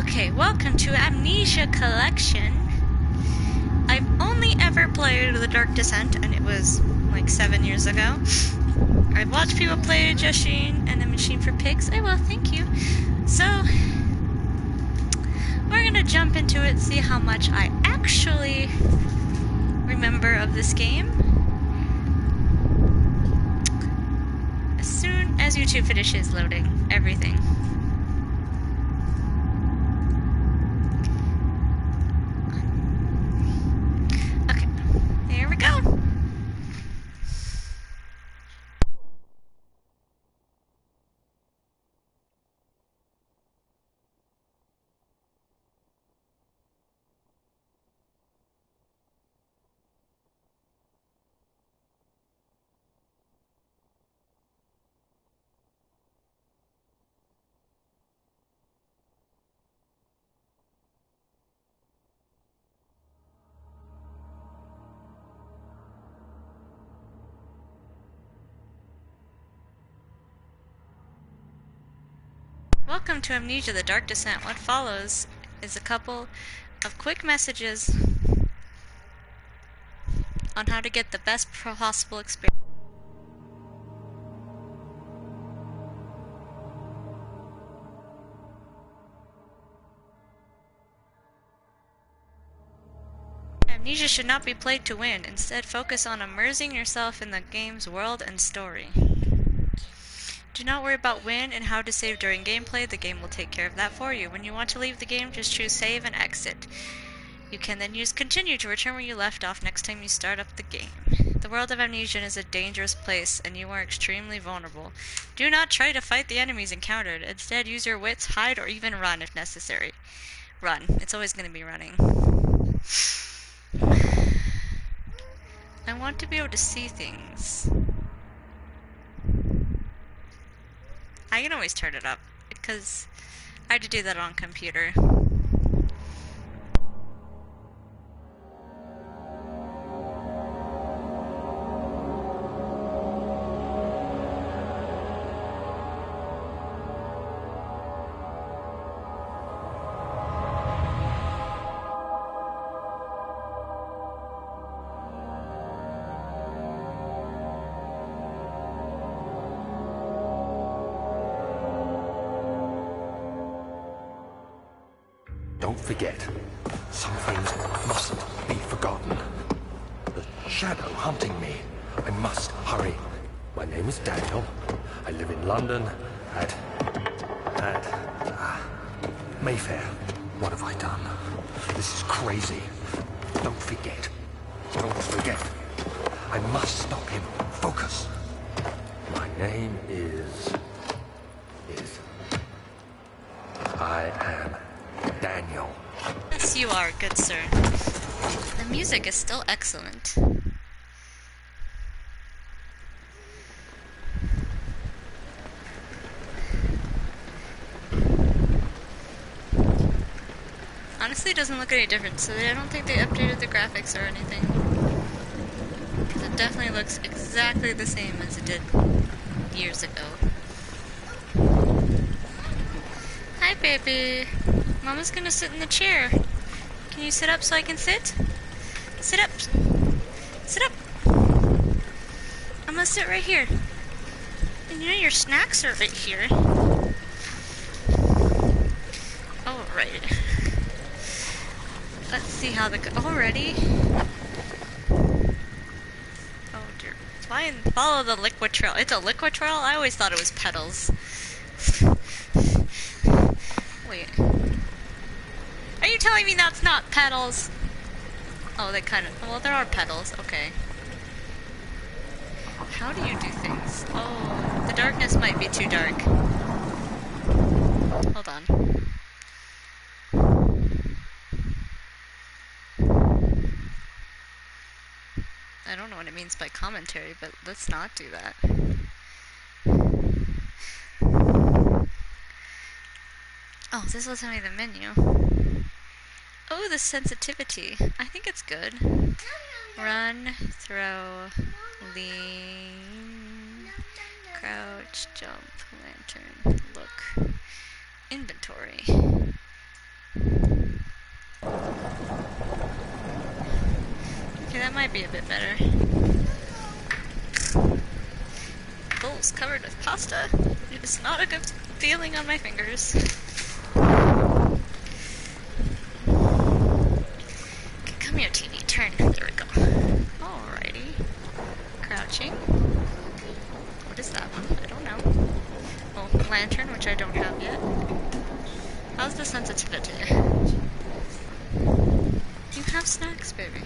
Okay, welcome to Amnesia Collection. I've only ever played The Dark Descent, and it was like 7 years ago. I've watched people play Justine and the Machine for Pigs. Oh well, thank you. So, we're gonna jump into it, see how much I actually remember of this game. As soon as YouTube finishes loading everything. Okay, here we go. Welcome to Amnesia, The Dark Descent. What follows is a couple of quick messages on how to get the best possible experience. Amnesia should not be played to win. Instead, focus on immersing yourself in the game's world and story. Do not worry about when and how to save during gameplay. The game will take care of that for you. When you want to leave the game, just choose save and exit. You can then use continue to return where you left off next time you start up the game. The world of Amnesia is a dangerous place, and you are extremely vulnerable. Do not try to fight the enemies encountered. Instead, use your wits, hide, or even run if necessary. Run. It's always going to be running. I want to be able to see things. I can always turn it up, because I had to do that on computer. Don't forget, some things mustn't be forgotten. The shadow hunting me. I must hurry. My name is Daniel. I live in London at Mayfair. What have I done? This is crazy. Don't forget. Don't forget. I must stop him. Focus. My name is... I am Daniel. Yes, you are, good sir. The music is still excellent. Honestly, it doesn't look any different, so I don't think they updated the graphics or anything. It definitely looks exactly the same as it did years ago. Hi, baby. Mama's gonna sit in the chair. Can you sit up so I can sit? Sit up. Sit up. I'm gonna sit right here. And you know your snacks are right here. Alright. Let's see how the... Already? Oh dear. Follow the liquid trail. It's a liquid trail? I always thought it was petals. Wait. Are you telling me that's not petals? Oh, they kind of... Well, there are petals. Okay. How do you do things? Oh, the darkness might be too dark. Hold on. I don't know what it means by commentary, but let's not do that. Oh, this will tell me the menu. Oh, the sensitivity. I think it's good. Run, throw, lean, crouch, jump, lantern, look, inventory. that might be a bit better. Bowls covered with pasta. It is not a good feeling on my fingers. Okay, come here, TV. Turn. There we go. Alrighty. Crouching. What is that one? I don't know. Oh, lantern, which I don't have yet. How's the sensitivity? You have snacks, baby.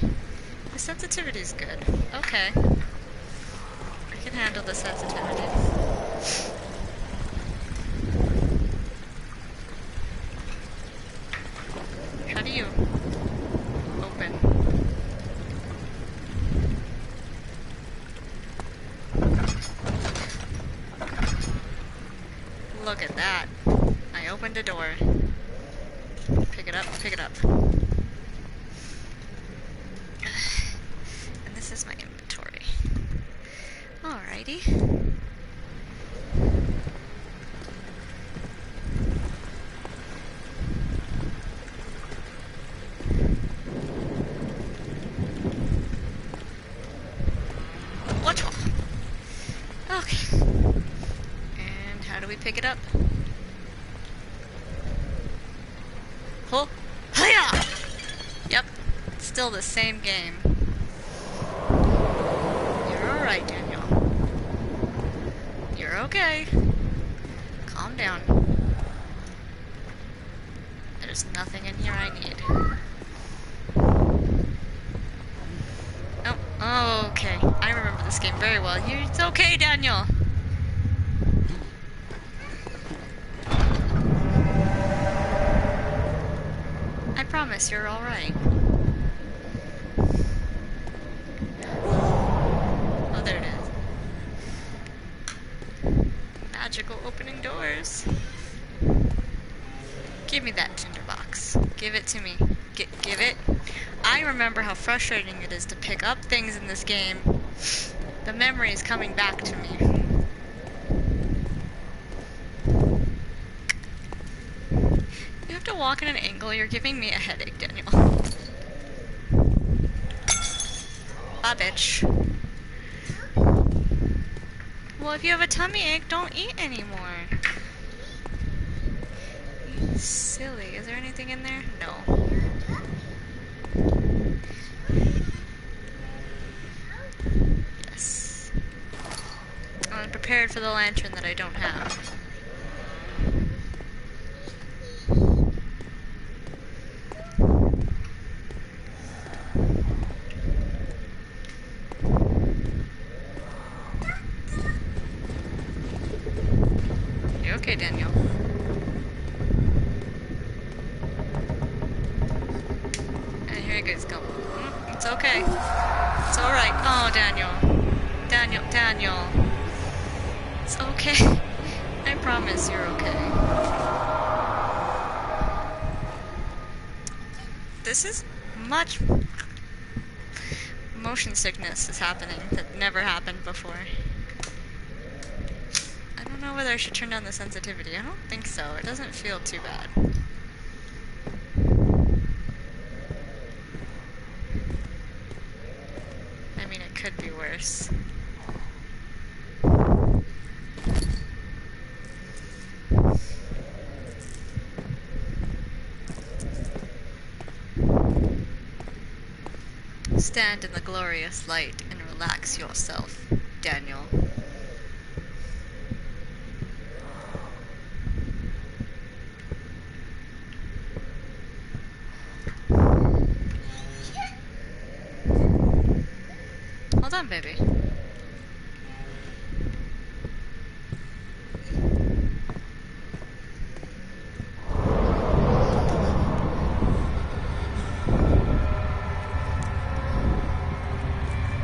The sensitivity's good. Okay. I can handle the sensitivity. How do you open? Look at that. I opened a door. Pick it up, pick it up. And this is my inventory. Alrighty. What? Okay. And how do we pick it up? Oh! Hiya! Yep. Still the same game. You're alright, Daniel. You're okay. Calm down. There's nothing in here I need. Oh, okay. I remember this game very well. It's okay, Daniel. I promise you're alright. Oh, there it is. Magical opening doors. Give me that tinderbox. Give it to me. Give it. I remember how frustrating it is to pick up things in this game. The memory is coming back to me. You have to walk in an angle. You're giving me a headache, Daniel. Bye, bitch. Well, if you have a tummy ache, don't eat anymore. You silly. Is there anything in there? No. Yes. I'm prepared for the lantern that I don't have. You okay, Daniel? And here it goes. Go. It's okay. It's alright. Oh, Daniel. Daniel. It's okay. I promise you're okay. This is much... Motion sickness is happening that never happened before. I don't know whether I should turn down the sensitivity. I don't think so. It doesn't feel too bad. I mean, it could be worse. Stand in the glorious light and relax yourself, Daniel. Hold on, baby.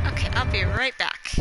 Okay, I'll be right back.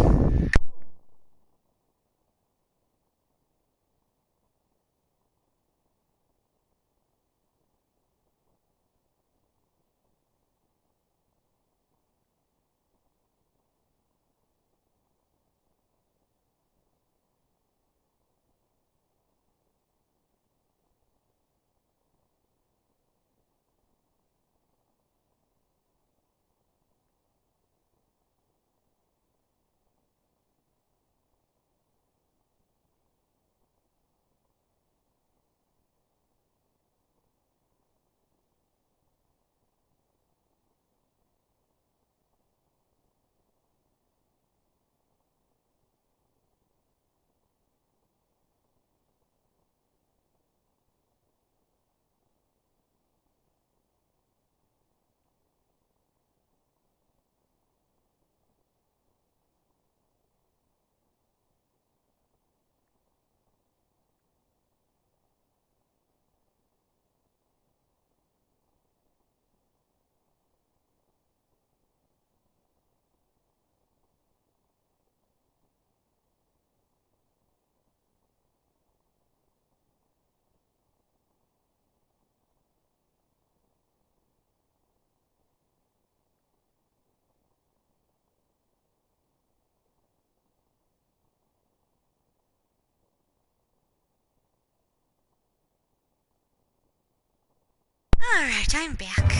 Alright, I'm back.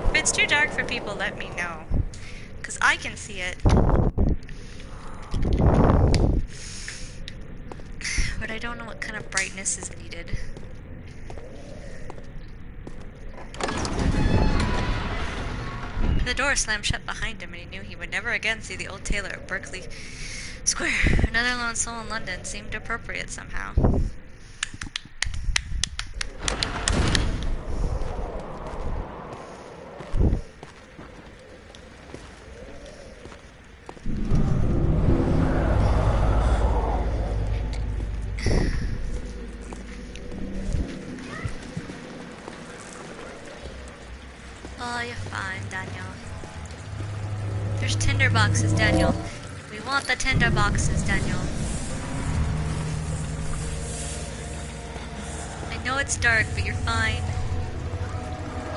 If it's too dark for people, let me know. Because I can see it. But I don't know what kind of brightness is needed. The door slammed shut behind him, and he knew he would never again see the old tailor at Berkeley Square. Another lone soul in London seemed appropriate somehow. Oh, you're fine, Daniel. There's tinder boxes, Daniel. We want the tinder boxes, Daniel. I know it's dark, but you're fine.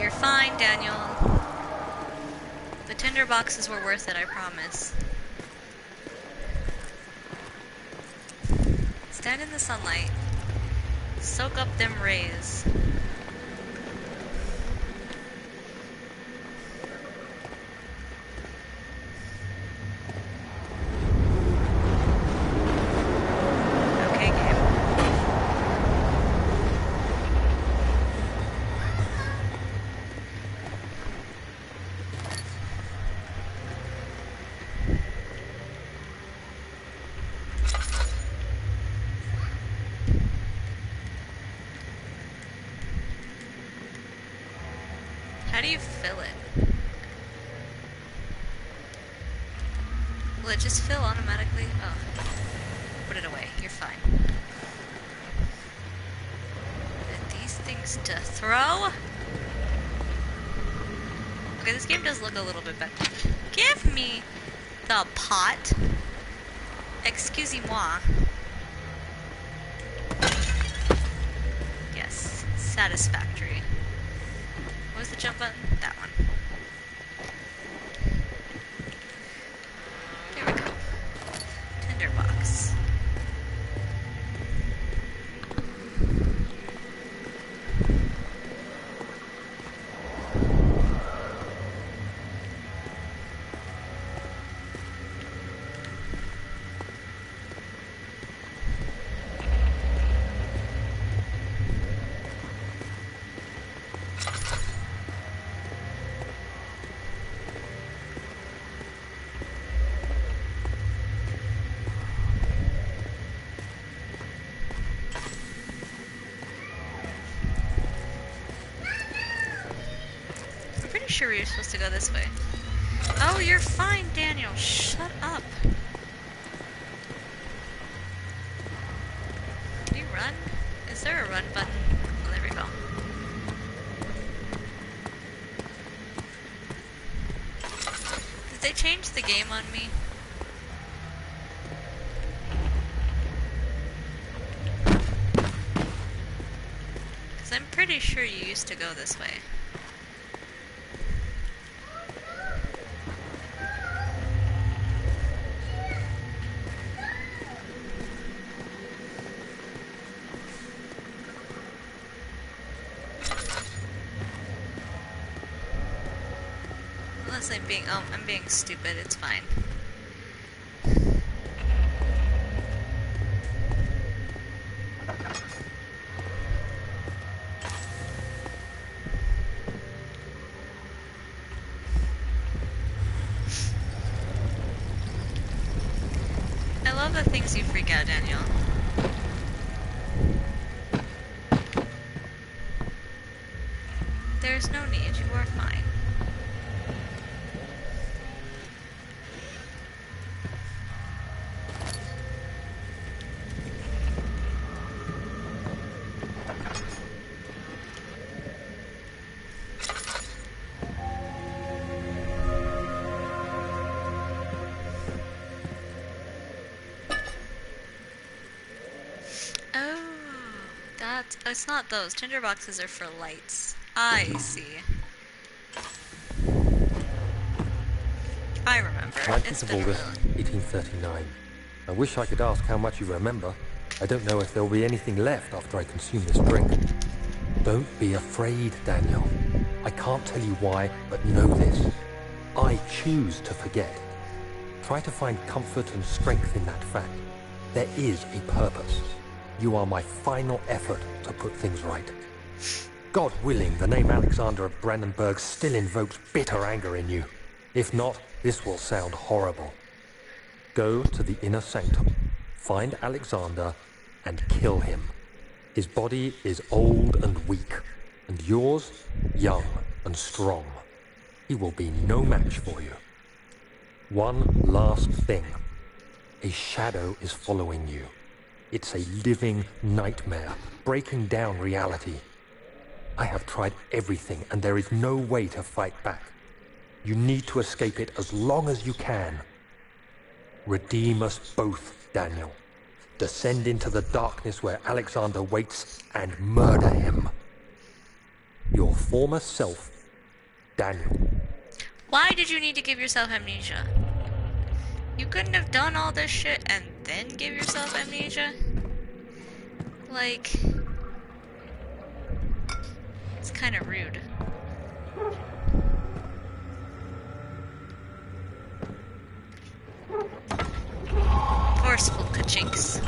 You're fine, Daniel. The tinder boxes were worth it, I promise. Stand in the sunlight. Soak up them rays. How do you fill it? Will it just fill automatically? Oh. Put it away. You're fine. And these things to throw? Okay, this game does look a little bit better. Give me the pot. Excusez-moi. Yes. Satisfactory. What was the jump button? That one. There we go. Tinderbox. Sure we were supposed to go this way. Oh, you're fine, Daniel. Shut up. Can you run? Is there a run button? Oh, there we go. Did they change the game on me? Because I'm pretty sure you used to go this way. I'm being stupid, it's fine. I love the things you freak out, Daniel. There's no need, you are fine. It's not those. Tinderboxes are for lights. I see. I remember. 19th of August, 1839. I wish I could ask how much you remember. I don't know if there'll be anything left after I consume this drink. Don't be afraid, Daniel. I can't tell you why, but know this. I choose to forget. Try to find comfort and strength in that fact. There is a purpose. You are my final effort to put things right. God willing, the name Alexander of Brandenburg still invokes bitter anger in you. If not, this will sound horrible. Go to the inner sanctum, find Alexander, and kill him. His body is old and weak, and yours, young and strong. He will be no match for you. One last thing. A shadow is following you. It's a living nightmare, breaking down reality. I have tried everything, and there is no way to fight back. You need to escape it as long as you can. Redeem us both, Daniel. Descend into the darkness where Alexander waits and murder him. Your former self, Daniel. Why did you need to give yourself amnesia? You couldn't have done all this shit and then give yourself amnesia? Like, it's kind of rude. Forceful kachinks.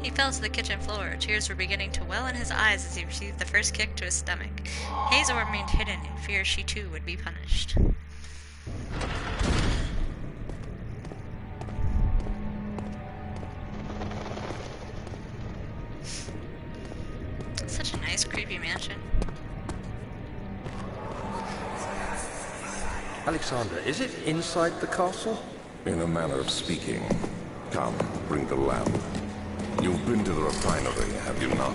He fell to the kitchen floor. Tears were beginning to well in his eyes as he received the first kick to his stomach. Hazel remained hidden in fear she too would be punished. Such a nice, creepy mansion. Alexander, is it inside the castle? In a manner of speaking. Come, bring the lamp. You've been to the refinery, have you not?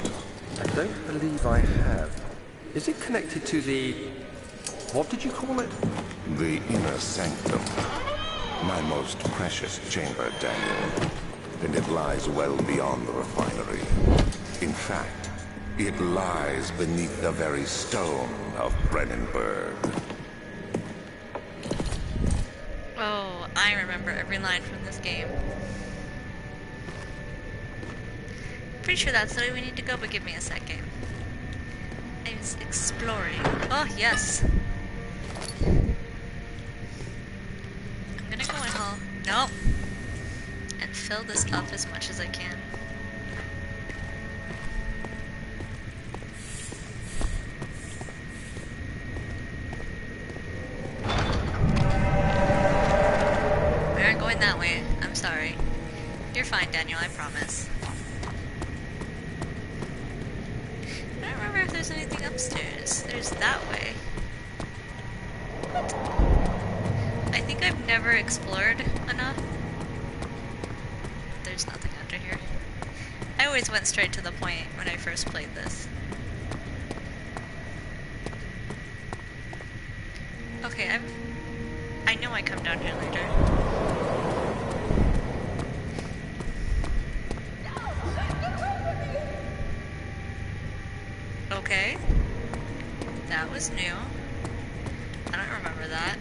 I don't believe I have. Is it connected to the... what did you call it? The inner sanctum. My most precious chamber, Daniel. And it lies well beyond the refinery. In fact, it lies beneath the very stone of Brandenburg. Oh, I remember every line from this game. Pretty sure that's the way we need to go, but give me a second. I was exploring. Oh, yes. I'm gonna go in hall. Nope. And fill this up as much as I can. We aren't going that way. I'm sorry. You're fine, Daniel, I promise. I don't remember if there's anything upstairs. There's that way. What? I think I've never explored enough. There's nothing under here. I always went straight to the point when I first played this. Okay, I know I come down here later. Okay. That was new. I don't remember that.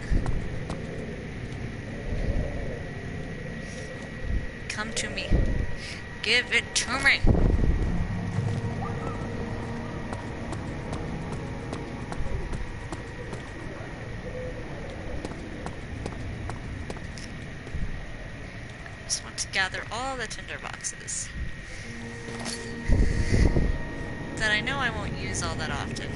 Come to me. Give it to me. I just want to gather all the tinder boxes that I know I won't use all that often.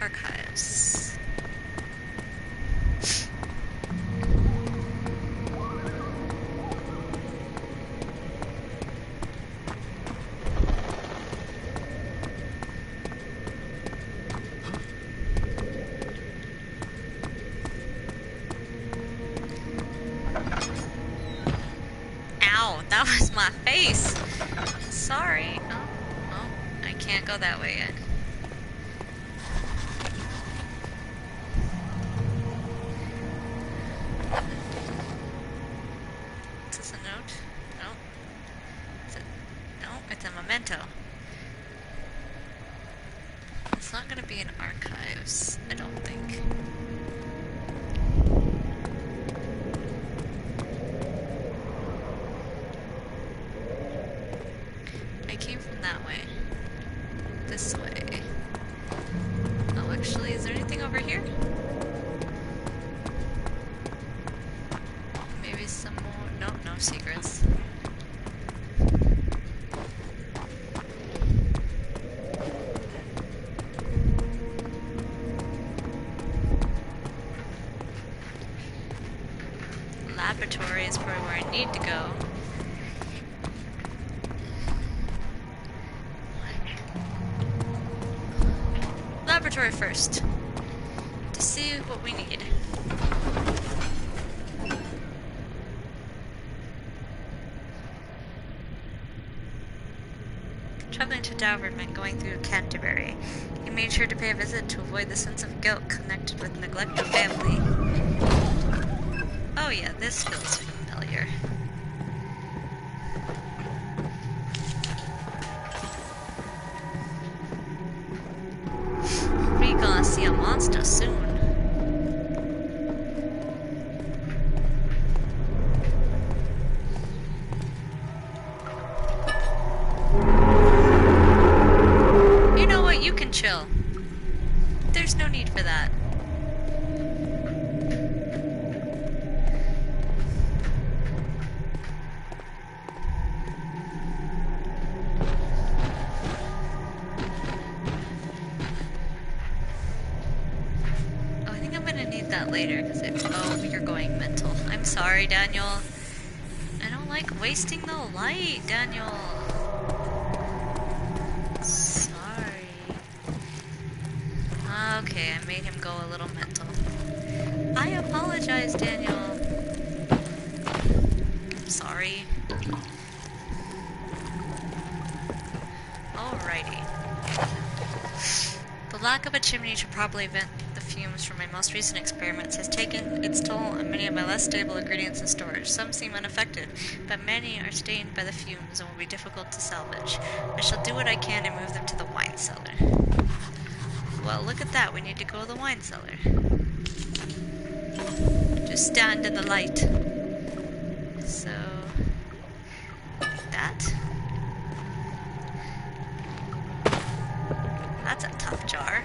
Archives. Ow, that was my face. Sorry. Oh, I can't go that way yet. Is this a note? No. No, it's a memento. not gonna be in archives, I don't think. I came from that way. This way. Oh, actually, is there anything over here? Maybe some more. Nope, no secrets. Laboratory is probably where I need to go. Laboratory first, to see what we need. Traveling to Dover meant going through Canterbury. He made sure to pay a visit to avoid the sense of guilt connected with neglect of family. Oh yeah, this feels familiar. We gonna see a monster soon. You know what? You can chill. There's no need for that. Later, because oh, you're going mental. I'm sorry, Daniel. I don't like wasting the light, Daniel. Sorry. Okay, I made him go a little mental. I apologize, Daniel. I'm sorry. Alrighty. The lack of a chimney to properly vent the fumes from my most recent experiments has taken its toll on many of my less stable ingredients in storage. Some seem unaffected, but many are stained by the fumes and will be difficult to salvage. I shall do what I can to move them to the wine cellar. Well, look at that. We need to go to the wine cellar. Just stand in the light. So, like that. That's a tough jar.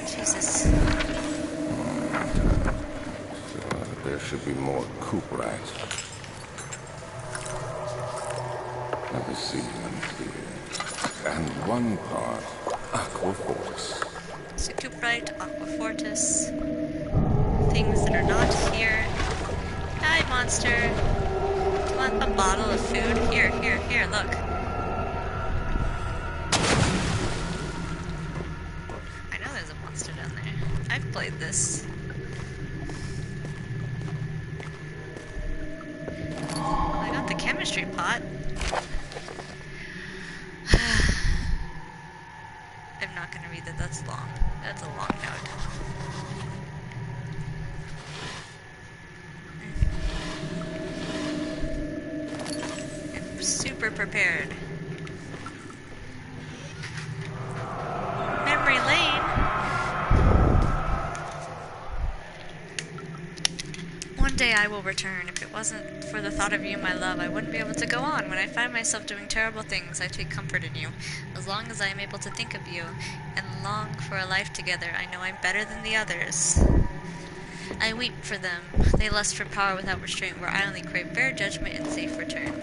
Jesus. There should be more coop rats. Let me see. And one part aquafortis. Secuprite, aquafortis. Things that are not here. Hi, monster. Do you want a bottle of food? Here, look. I know there's a monster down there. I've played this. I got the chemistry pot. I'm not gonna read that. That's long. That's a long note. I'm super prepared. Memory lane. One day I will return. If it wasn't for the thought of you, my love, I wouldn't be able to go on. When I find myself doing terrible things, I take comfort in you. As long as I am able to think of you and long for a life together, I know I'm better than the others. I weep for them. They lust for power without restraint, where I only crave fair judgment and safe return.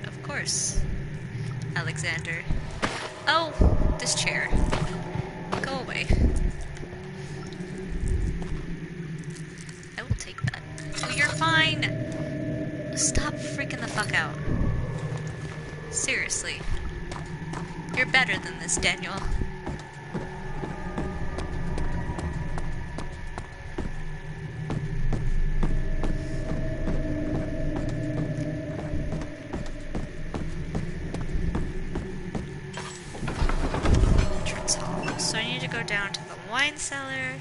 Of course, Alexander. Oh, this chair. Go away. I will take that. Oh, you're fine! Stop freaking the fuck out. Seriously. You're better than this, Daniel. Entrance hall. So I need to go down to the wine cellar.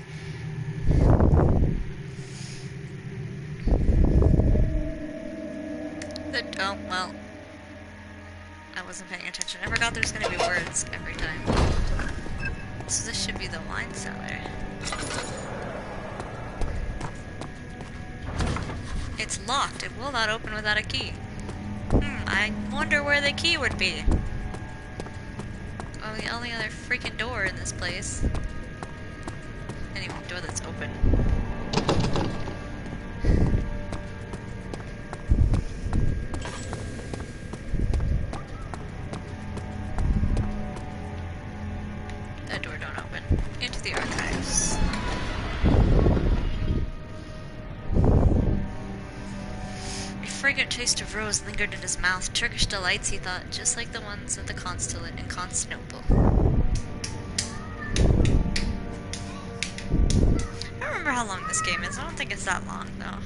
Oh, well. I wasn't paying attention. I forgot there's gonna be words every time. So this should be the wine cellar. It's locked. It will not open without a key. I wonder where the key would be. Well, the only other freaking door in this place. Any door that's open. That door don't open. Into the archives. A fragrant taste of rose lingered in his mouth. Turkish delights, he thought, just like the ones at the consulate in Constantinople. I don't remember how long this game is. I don't think it's that long, though.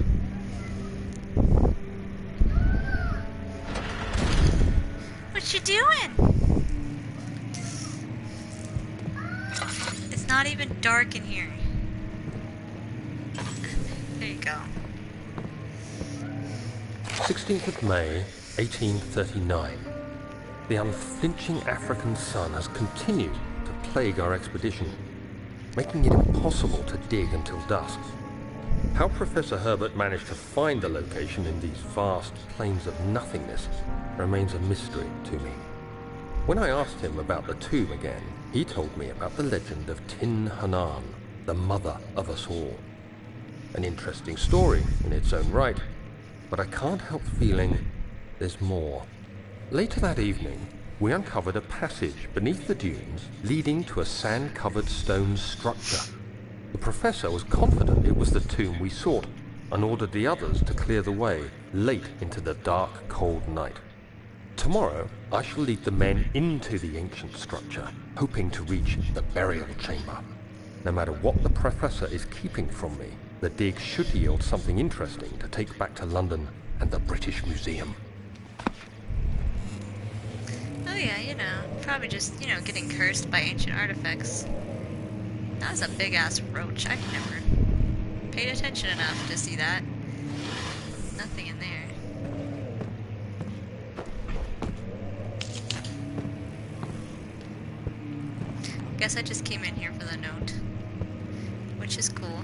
What you doing? It's not even dark in here. There you go. 16th of May, 1839. The unflinching African sun has continued to plague our expedition, making it impossible to dig until dusk. How Professor Herbert managed to find the location in these vast plains of nothingness remains a mystery to me. When I asked him about the tomb again, he told me about the legend of Tin Hanan, the mother of us all. An interesting story in its own right, but I can't help feeling there's more. Later that evening, we uncovered a passage beneath the dunes leading to a sand-covered stone structure. The professor was confident it was the tomb we sought and ordered the others to clear the way late into the dark, cold night. Tomorrow, I shall lead the men into the ancient structure, hoping to reach the burial chamber. No matter what the professor is keeping from me, the dig should yield something interesting to take back to London and the British Museum. Oh yeah, you know, probably just, getting cursed by ancient artifacts. That was a big-ass roach. I've never paid attention enough to see that. Nothing in there. Guess I just came in here for the note, which is cool.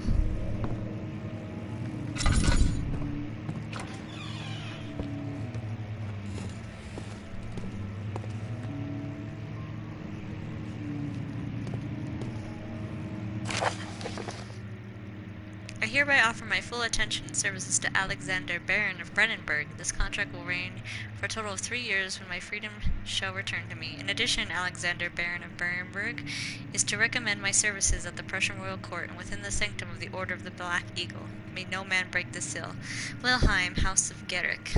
I hereby offer my full attention and services to Alexander, Baron of Brennenburg. This contract will reign for a total of 3 years when my freedom shall return to me. In addition, Alexander, Baron of Brennenburg, is to recommend my services at the Prussian royal court and within the sanctum of the Order of the Black Eagle. May no man break the seal. Wilhelm, House of Gerich.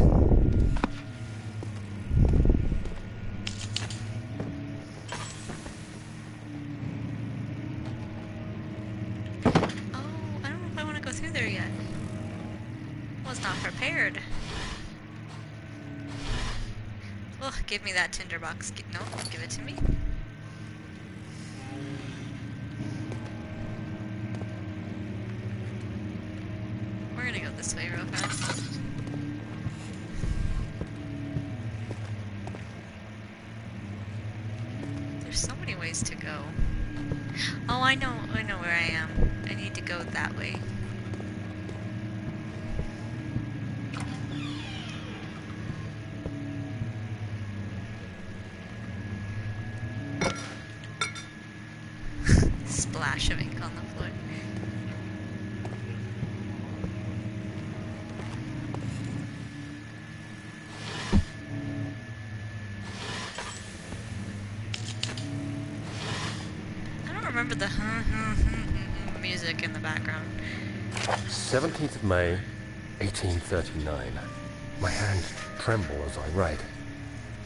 Through there yet. Was not prepared. Oh, give me that tinderbox. No, give it to me. We're gonna go this way real fast. There's so many ways to go. Oh, I know where I am. I need to go that way. Splash of ink on the floor. I don't remember the music in the background. 17th of May, 1839. My hands tremble as I write.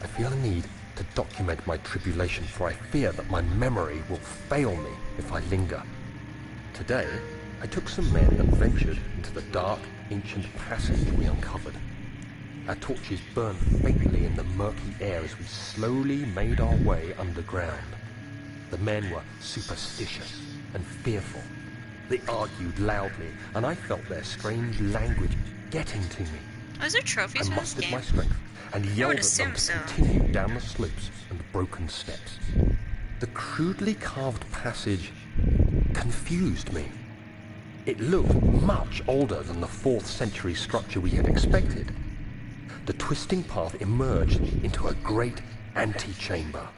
I feel a need to document my tribulation, for I fear that my memory will fail me if I linger. Today, I took some men and ventured into the dark, ancient passage we uncovered. Our torches burned faintly in the murky air as we slowly made our way underground. The men were superstitious and fearful. They argued loudly, and I felt their strange language getting to me. Oh, is there I trophies for this mustered my game? strength and yelled at them assume to so. continue down the slopes and broken steps. The crudely carved passage confused me. It looked much older than the 4th century structure we had expected. The twisting path emerged into a great antechamber.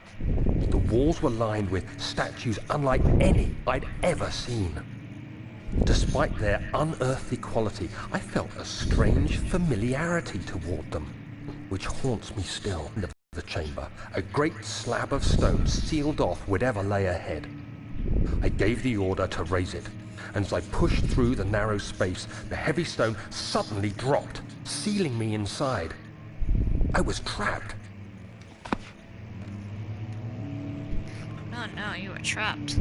The walls were lined with statues unlike any I'd ever seen. Despite their unearthly quality, I felt a strange familiarity toward them, which haunts me still. In the chamber, a great slab of stone sealed off whatever lay ahead. I gave the order to raise it, and as I pushed through the narrow space, the heavy stone suddenly dropped, sealing me inside. I was trapped. Oh no, you were trapped.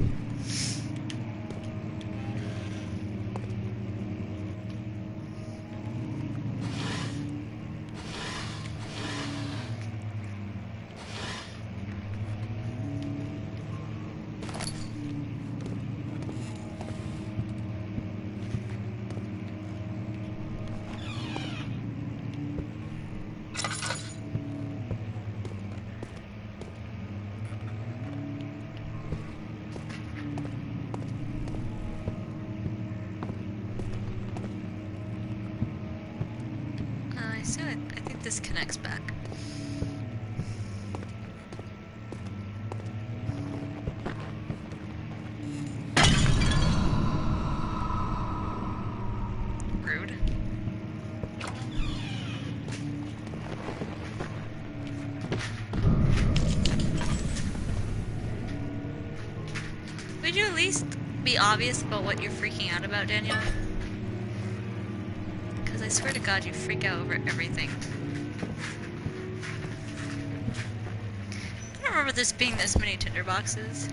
I see. I think this connects back. Rude. Would you at least be obvious about what you're freaking out about, Daniel? Because I swear to God, you freak out over everything. I don't remember this being this many tinderboxes.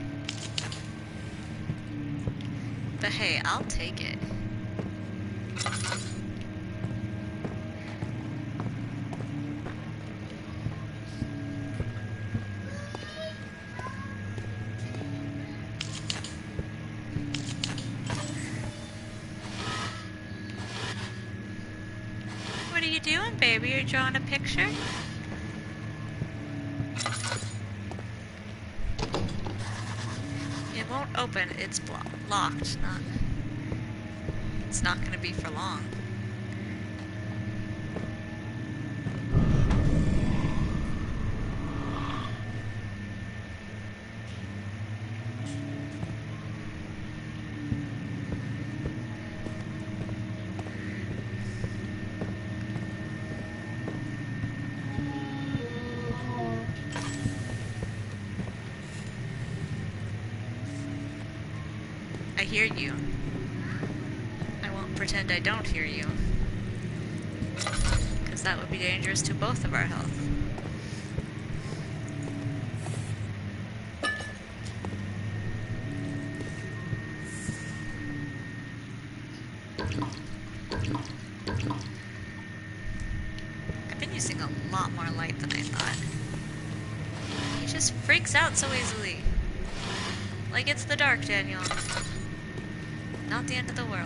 But hey, I'll take it. What are you doing, baby? You're drawing a picture? It won't open. It's locked. It's not going to be for long. I hear you. I won't pretend I don't hear you. Because that would be dangerous to both of our health. I've been using a lot more light than I thought. He just freaks out so easily. Like it's the dark, Daniel. Not the end of the world.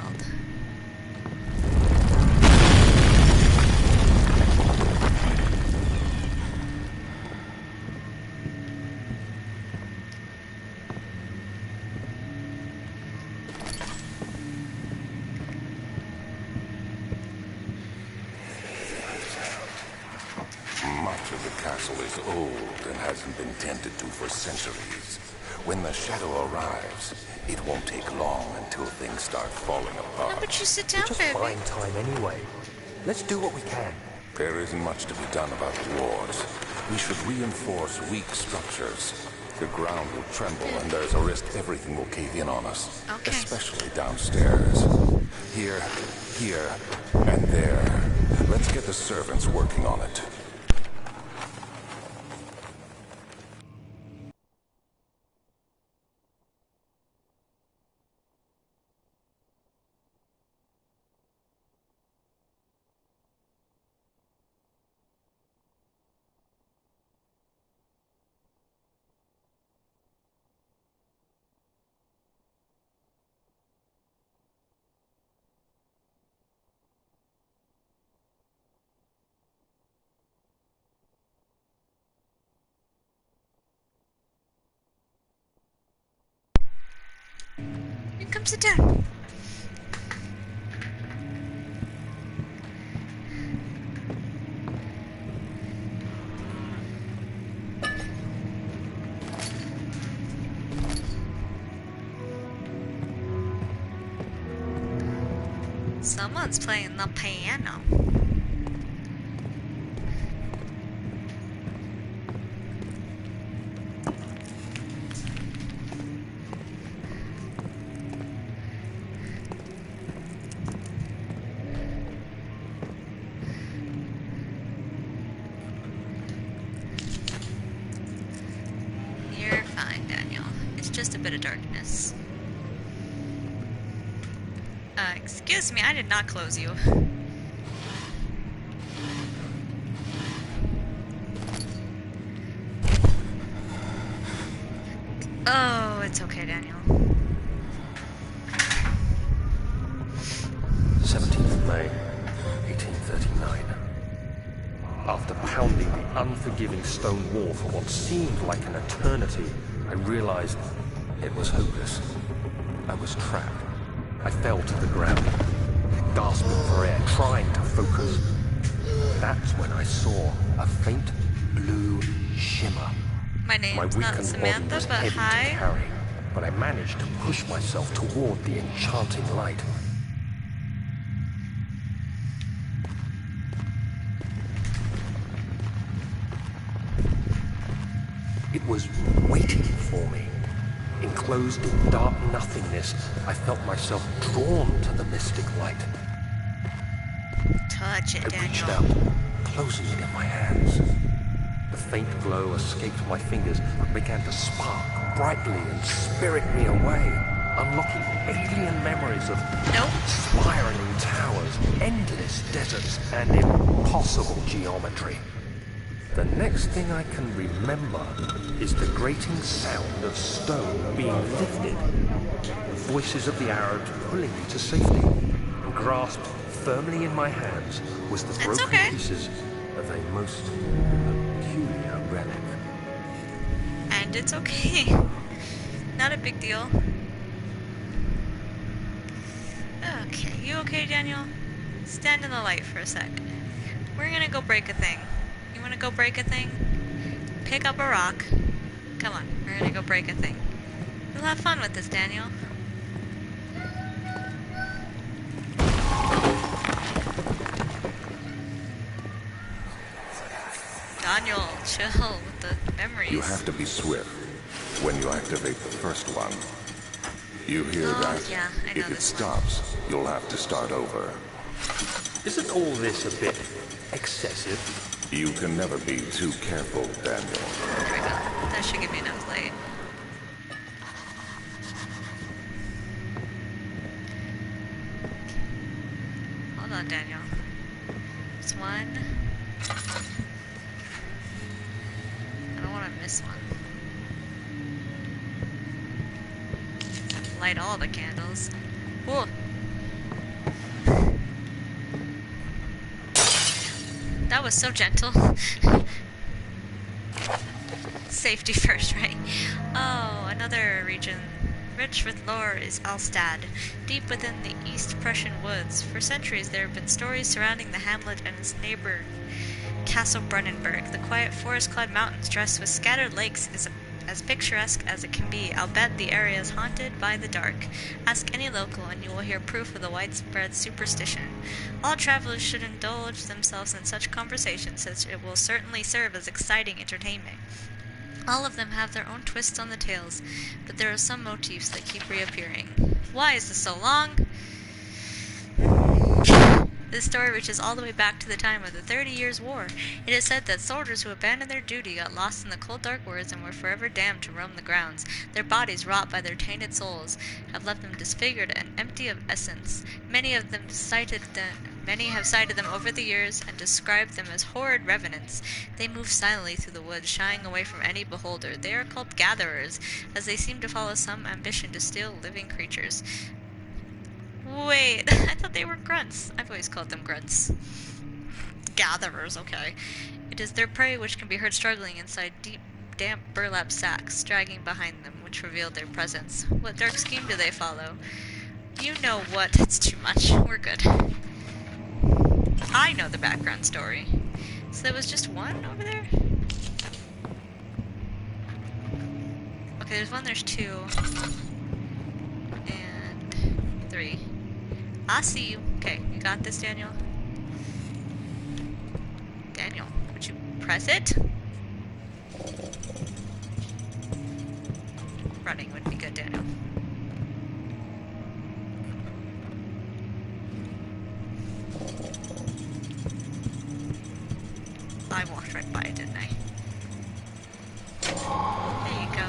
Much of the castle is old and hasn't been tended to for centuries. When the shadow arrives, it won't take long until things start falling apart. How about you sit down, We're just baby? buying time anyway. Let's do what we can. There isn't much to be done about the wars. We should reinforce weak structures. The ground will tremble and there's a risk everything will cave in on us. Okay. Especially downstairs. Here, and there. Let's get the servants working on it. Come sit down. Someone's playing the piano. You're fine, Daniel. It's just a bit of darkness. Excuse me, I did not close you. Oh, it's okay, Daniel. 17th of May, 1839. After pounding the unforgiving stone wall for what seemed like an eternity, I realized it was hopeless. I was trapped. I fell to the ground, gasping for air, trying to focus. That's when I saw a faint blue shimmer. My My name's not weakened body Samantha, was but heavy hi. to carry, but I managed to push myself toward the enchanting light. It was waiting for me. Enclosed in dark nothingness, I felt myself drawn to the mystic light. Touch it, I reached Daniel. out, closing it in my hands. The faint glow escaped my fingers and began to spark brightly and spirit me away, unlocking alien memories of spiraling towers, endless deserts, and impossible geometry. The next thing I can remember is the grating sound of stone being lifted, the voices of the Arabs pulling me to safety, and grasped firmly in my hands was the broken pieces of a most peculiar relic. And it's okay. Not a big deal. Okay, you okay, Daniel? Stand in the light for a sec. We're gonna go break a thing. You wanna go break a thing? Pick up a rock. Come on, we're gonna go break a thing. We'll have fun with this, Daniel. Daniel, chill with the memories. You have to be swift when you activate the first one. You hear that? Yeah, I know if it this one. stops, you'll have to start over. Isn't all this a bit excessive? You can never be too careful, Daniel. There we go. That should give me enough light. Hold on, Daniel. There's one. I don't want to miss one. Light all the candles. Whoa! That was so gentle. Safety first, right? Oh, another region rich with lore is Alstad, deep within the East Prussian woods. For centuries there have been stories surrounding the hamlet and its neighbor, Castle Brennenburg. The quiet forest-clad mountains dressed with scattered lakes is as picturesque as it can be. I'll bet the area is haunted by the dark. Ask any local and you will hear proof of the widespread superstition. All travelers should indulge themselves in such conversations, as it will certainly serve as exciting entertainment. All of them have their own twists on the tales, but there are some motifs that keep reappearing. Why is this so long? This story reaches all the way back to the time of the 30 Years' War. It is said that soldiers who abandoned their duty got lost in the cold dark woods and were forever damned to roam the grounds. Their bodies, wrought by their tainted souls, have left them disfigured and empty of essence. Many have cited them over the years and described them as horrid revenants. They move silently through the woods, shying away from any beholder. They are called gatherers, as they seem to follow some ambition to steal living creatures. Wait, I thought they were grunts. I've always called them grunts. Gatherers, okay. It is their prey which can be heard struggling inside deep, damp burlap sacks, dragging behind them, which reveal their presence. What dark scheme do they follow? You know what? It's too much. We're good. I know the background story. So there was just one over there? Okay, there's one, there's two. And 3. I see you. Okay, you got this, Daniel? Daniel, would you press it? Running would be good, Daniel. I walked right by it, didn't I? There you go.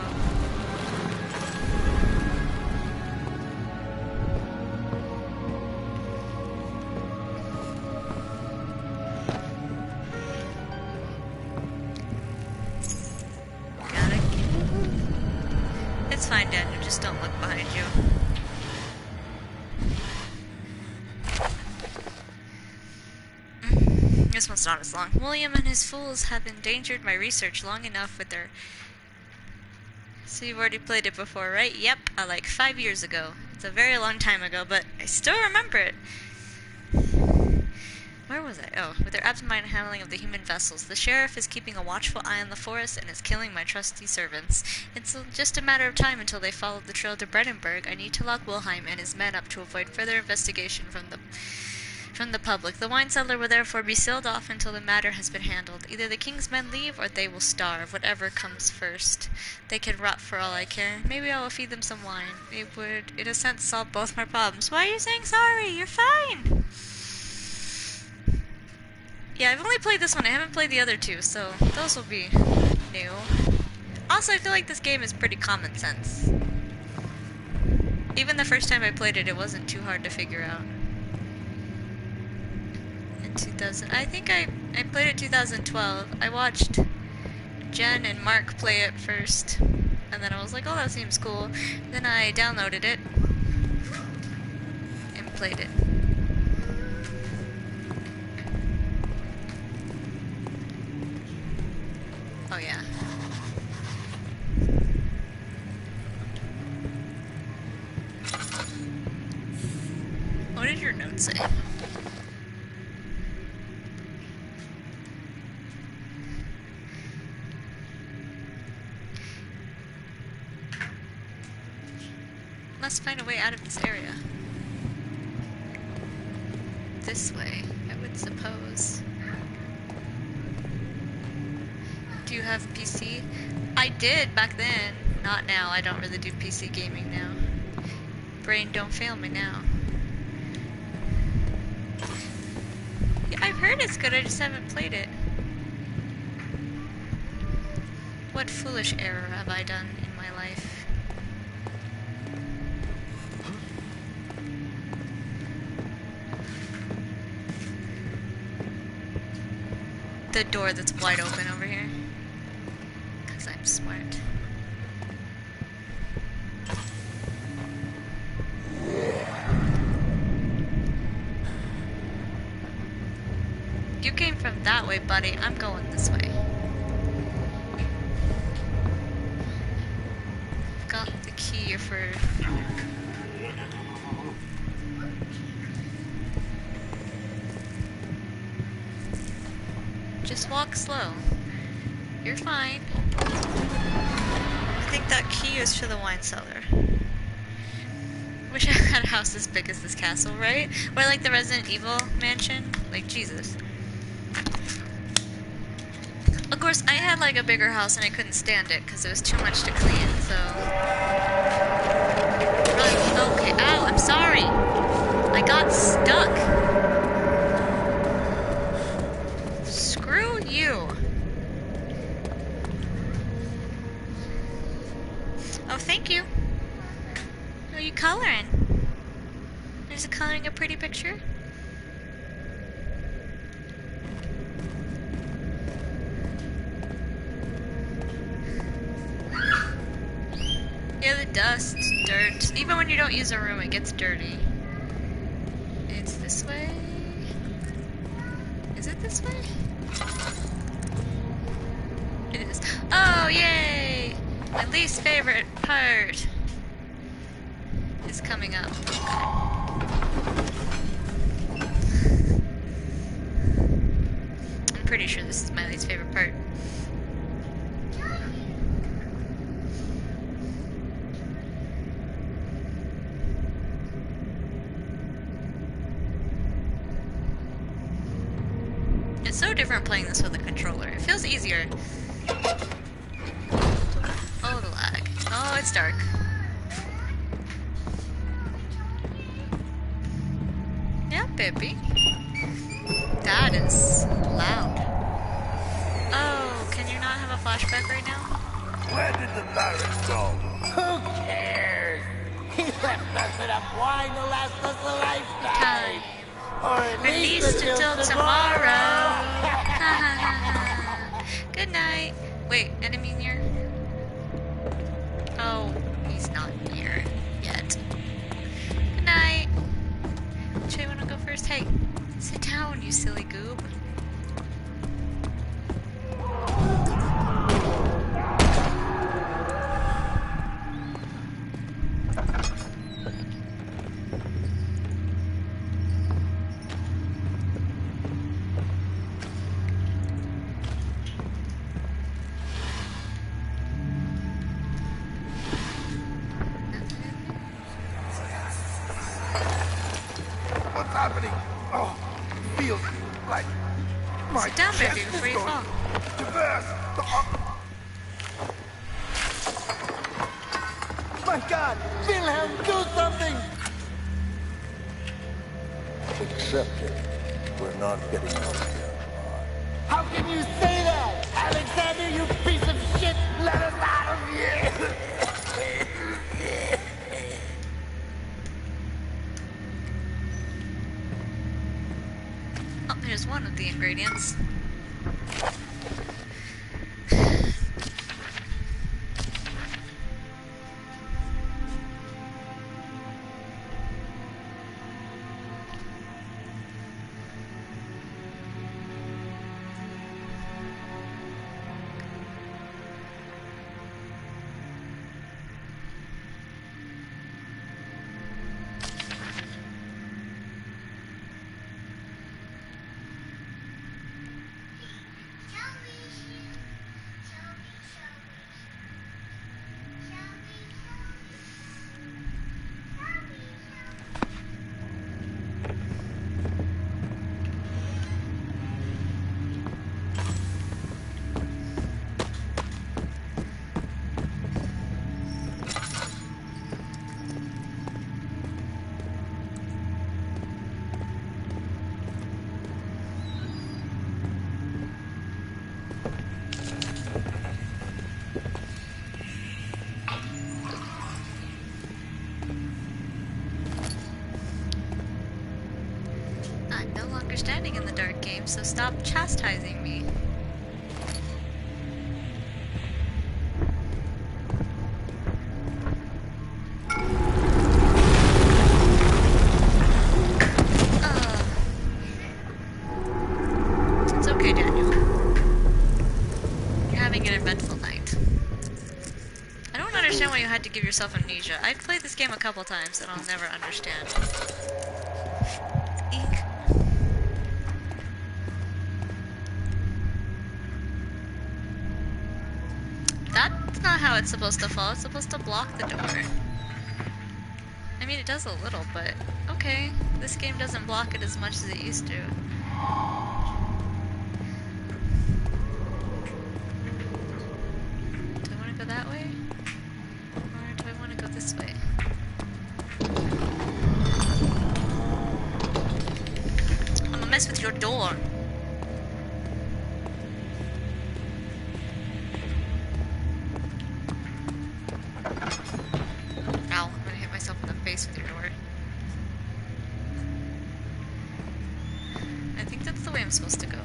Got it. It's fine, Daniel. Just don't look behind you. This one's not as long. William and his fools have endangered my research long enough with their... So you've already played it before, right? Yep, like 5 years ago. It's a very long time ago, but I still remember it. Where was I? Oh, with their absent-minded handling of the human vessels. The sheriff is keeping a watchful eye on the forest and is killing my trusty servants. It's just a matter of time until they follow the trail to Brandenburg. I need to lock Wilhelm and his men up to avoid further investigation from the public. The wine cellar will therefore be sealed off until the matter has been handled. Either the king's men leave or they will starve, whatever comes first. They can rot for all I care. Maybe I will feed them some wine. It would, in a sense, solve both my problems. Why are you saying sorry? You're fine! Yeah, I've only played this one. I haven't played the other two, so those will be new. Also, I feel like this game is pretty common sense. Even the first time I played it, it wasn't too hard to figure out. 2000. I think I played it 2012. I watched Jen and Mark play it first, and then I was like, oh, that seems cool. Then I downloaded it and played it. Oh yeah. What did your note say? Must find a way out of this area. This way, I would suppose. Do you have PC? I did back then. Not now. I don't really do PC gaming now. Brain don't fail me now. Yeah, I've heard it's good. I just haven't played it. What foolish error have I done in my life? The door that's wide open over here. Because I'm smart. You came from that way, buddy. I'm going this way. Got the key for... Just walk slow. You're fine. I think that key is to the wine cellar. Wish I had a house as big as this castle, right? Or like the Resident Evil mansion. Like, Jesus. Of course, I had like a bigger house and I couldn't stand it because it was too much to clean, so... Run. Okay, ow, I'm sorry. I got stuck. Screw you. Oh, thank you. Are you coloring? Is it coloring a pretty picture? Yeah, the dust, dirt. Even when you don't use a room, it gets dirty. It's this way. Is it this way? It is. Oh, yay! My least favorite part is coming up. I'm pretty sure this is my least favorite part. It's so different playing this with a controller. It feels easier. Oh, the lag. Oh, it's dark. Yeah, baby. That is loud. Oh, can you not have a flashback right now? Where did the virus go? Who cares? He left us enough wine to last us a lifetime. Or at least until tomorrow. Good night. Wait, enemy near? Oh, he's not near yet. Good night. Which way you wanna go first? Hey, sit down, you silly goob. What's happening? Oh, it feels like my Sit down, chest baby, is before you going fall. to burst. My God, Wilhelm, do something! Accept it. We're not getting out of here. How can you say that? Alexander, you piece of shit! Let us out of here! Oh, there's one of the ingredients. I'm no longer standing in the dark game, so stop chastising me. It's okay, Daniel. You're having an eventful night. I don't understand why you had to give yourself amnesia. I've played this game a couple times and I'll never understand. Ink. That's not how it's supposed to fall. It's supposed to block the door. I mean, it does a little, but okay. This game doesn't block it as much as it used to. Do I want to go that way? Or do I want to go this way? I'm gonna mess with your door. Ow, I'm gonna hit myself in the face with your door. I think that's the way I'm supposed to go.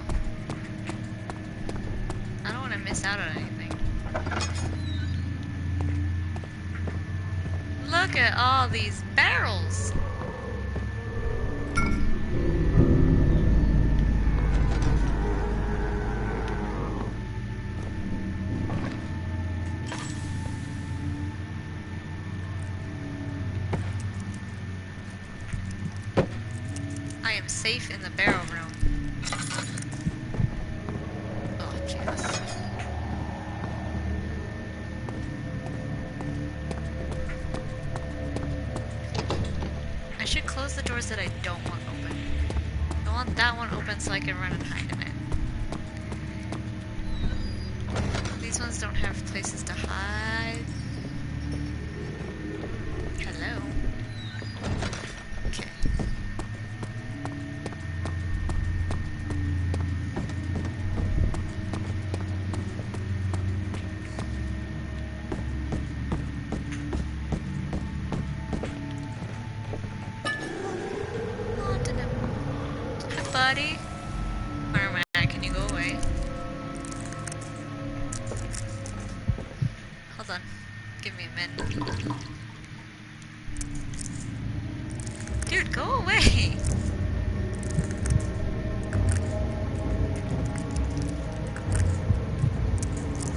I don't want to miss out on anything. Look at all these barrels! safe in the barrel room. Oh, Jesus. I should close the doors that I don't want open. I want that one open so I can run and hide in it. These ones don't have places to hide. Hello. Okay. Buddy? Where am I at? Can you go away? Hold on. Give me a minute. Dude, go away!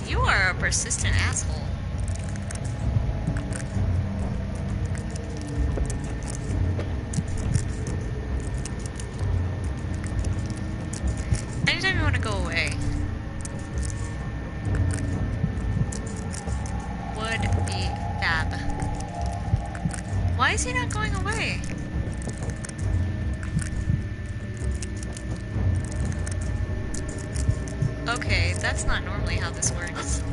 You are a persistent asshole. Anytime you want to go away would be fab. Why is he not going away? Okay, that's not normally how this works.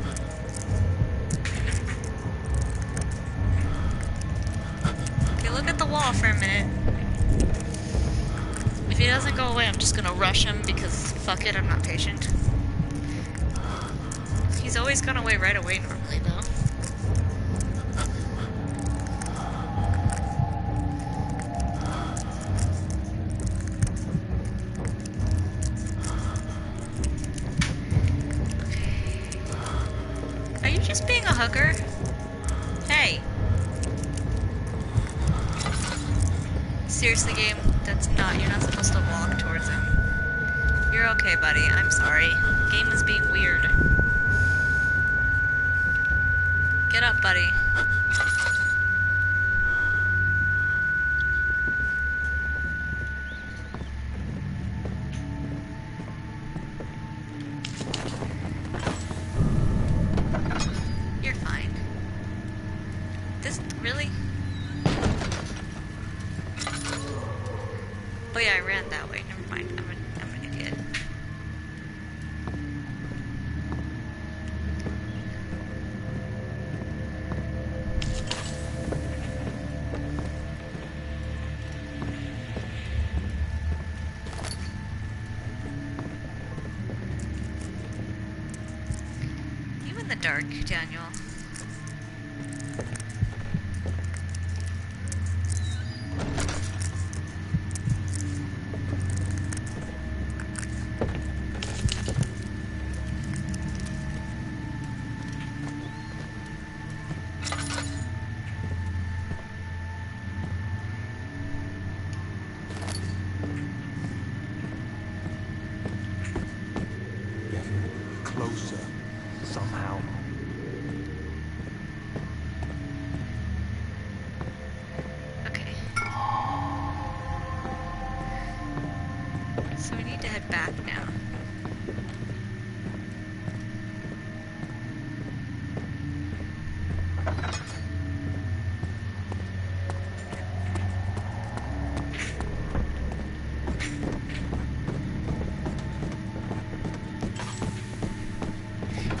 Okay, look at the wall for a minute. If he doesn't go away, I'm just gonna rush him because fuck it, I'm not patient. He's always gone away right away normally, though. Are you just being a hooker? Hey. Seriously, game, that's not, you're not supposed to walk towards him. You're okay, buddy, I'm sorry. Game is being weird. Get up, buddy. You're fine. This, really? Oh yeah, I ran that way. Never mind. I'm an idiot. You in the dark, Daniel. Closer, somehow. Okay. So we need to head back now.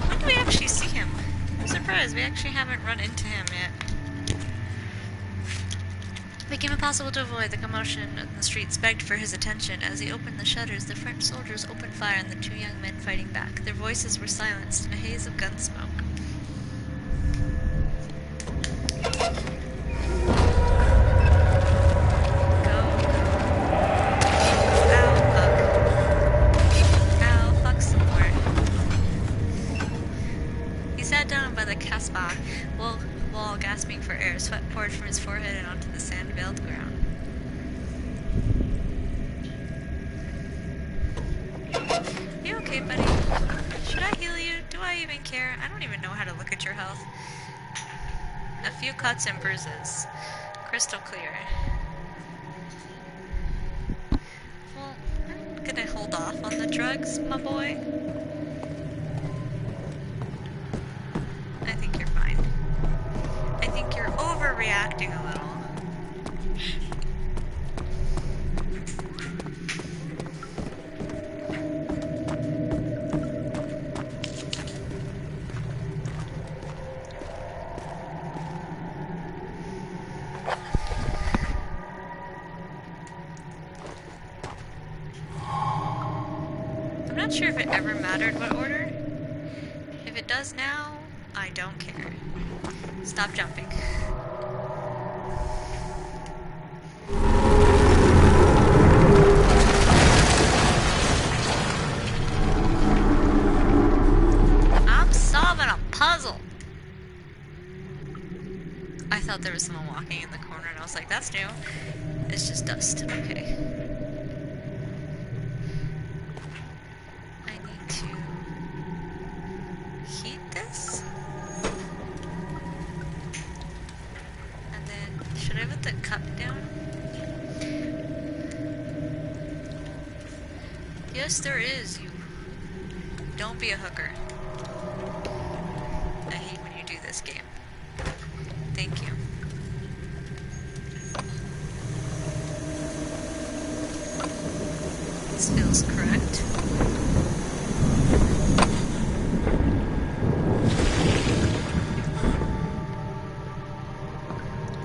When do we actually see him? I'm surprised we actually haven't run into him yet. It became impossible to avoid. The commotion in the streets begged for his attention. As he opened the shutters, the French soldiers opened fire on the two young men fighting back. Their voices were silenced in a haze of gun smoke. Go. Ow, fuck some more. He sat down by the Kasbah, wall gasping for air. Sweat poured from his forehead and onto the sand-veiled ground. You okay, buddy? Should I heal you? Do I even care? I don't even know how to look at your health. A few cuts and bruises. Crystal clear. hold off on the drugs, my boy? I think you're fine. I think you're overreacting a little. I'm not sure if it ever mattered what order. If it does now, I don't care. Stop jumping. I'm solving a puzzle! I thought there was someone walking in the corner and I was like, that's new. It's just dust. Okay. I need to heat this. And then, should I put the cup down? Yes, there is, you. Don't be a hooker. I hate when you do this game. Thank you. This feels correct.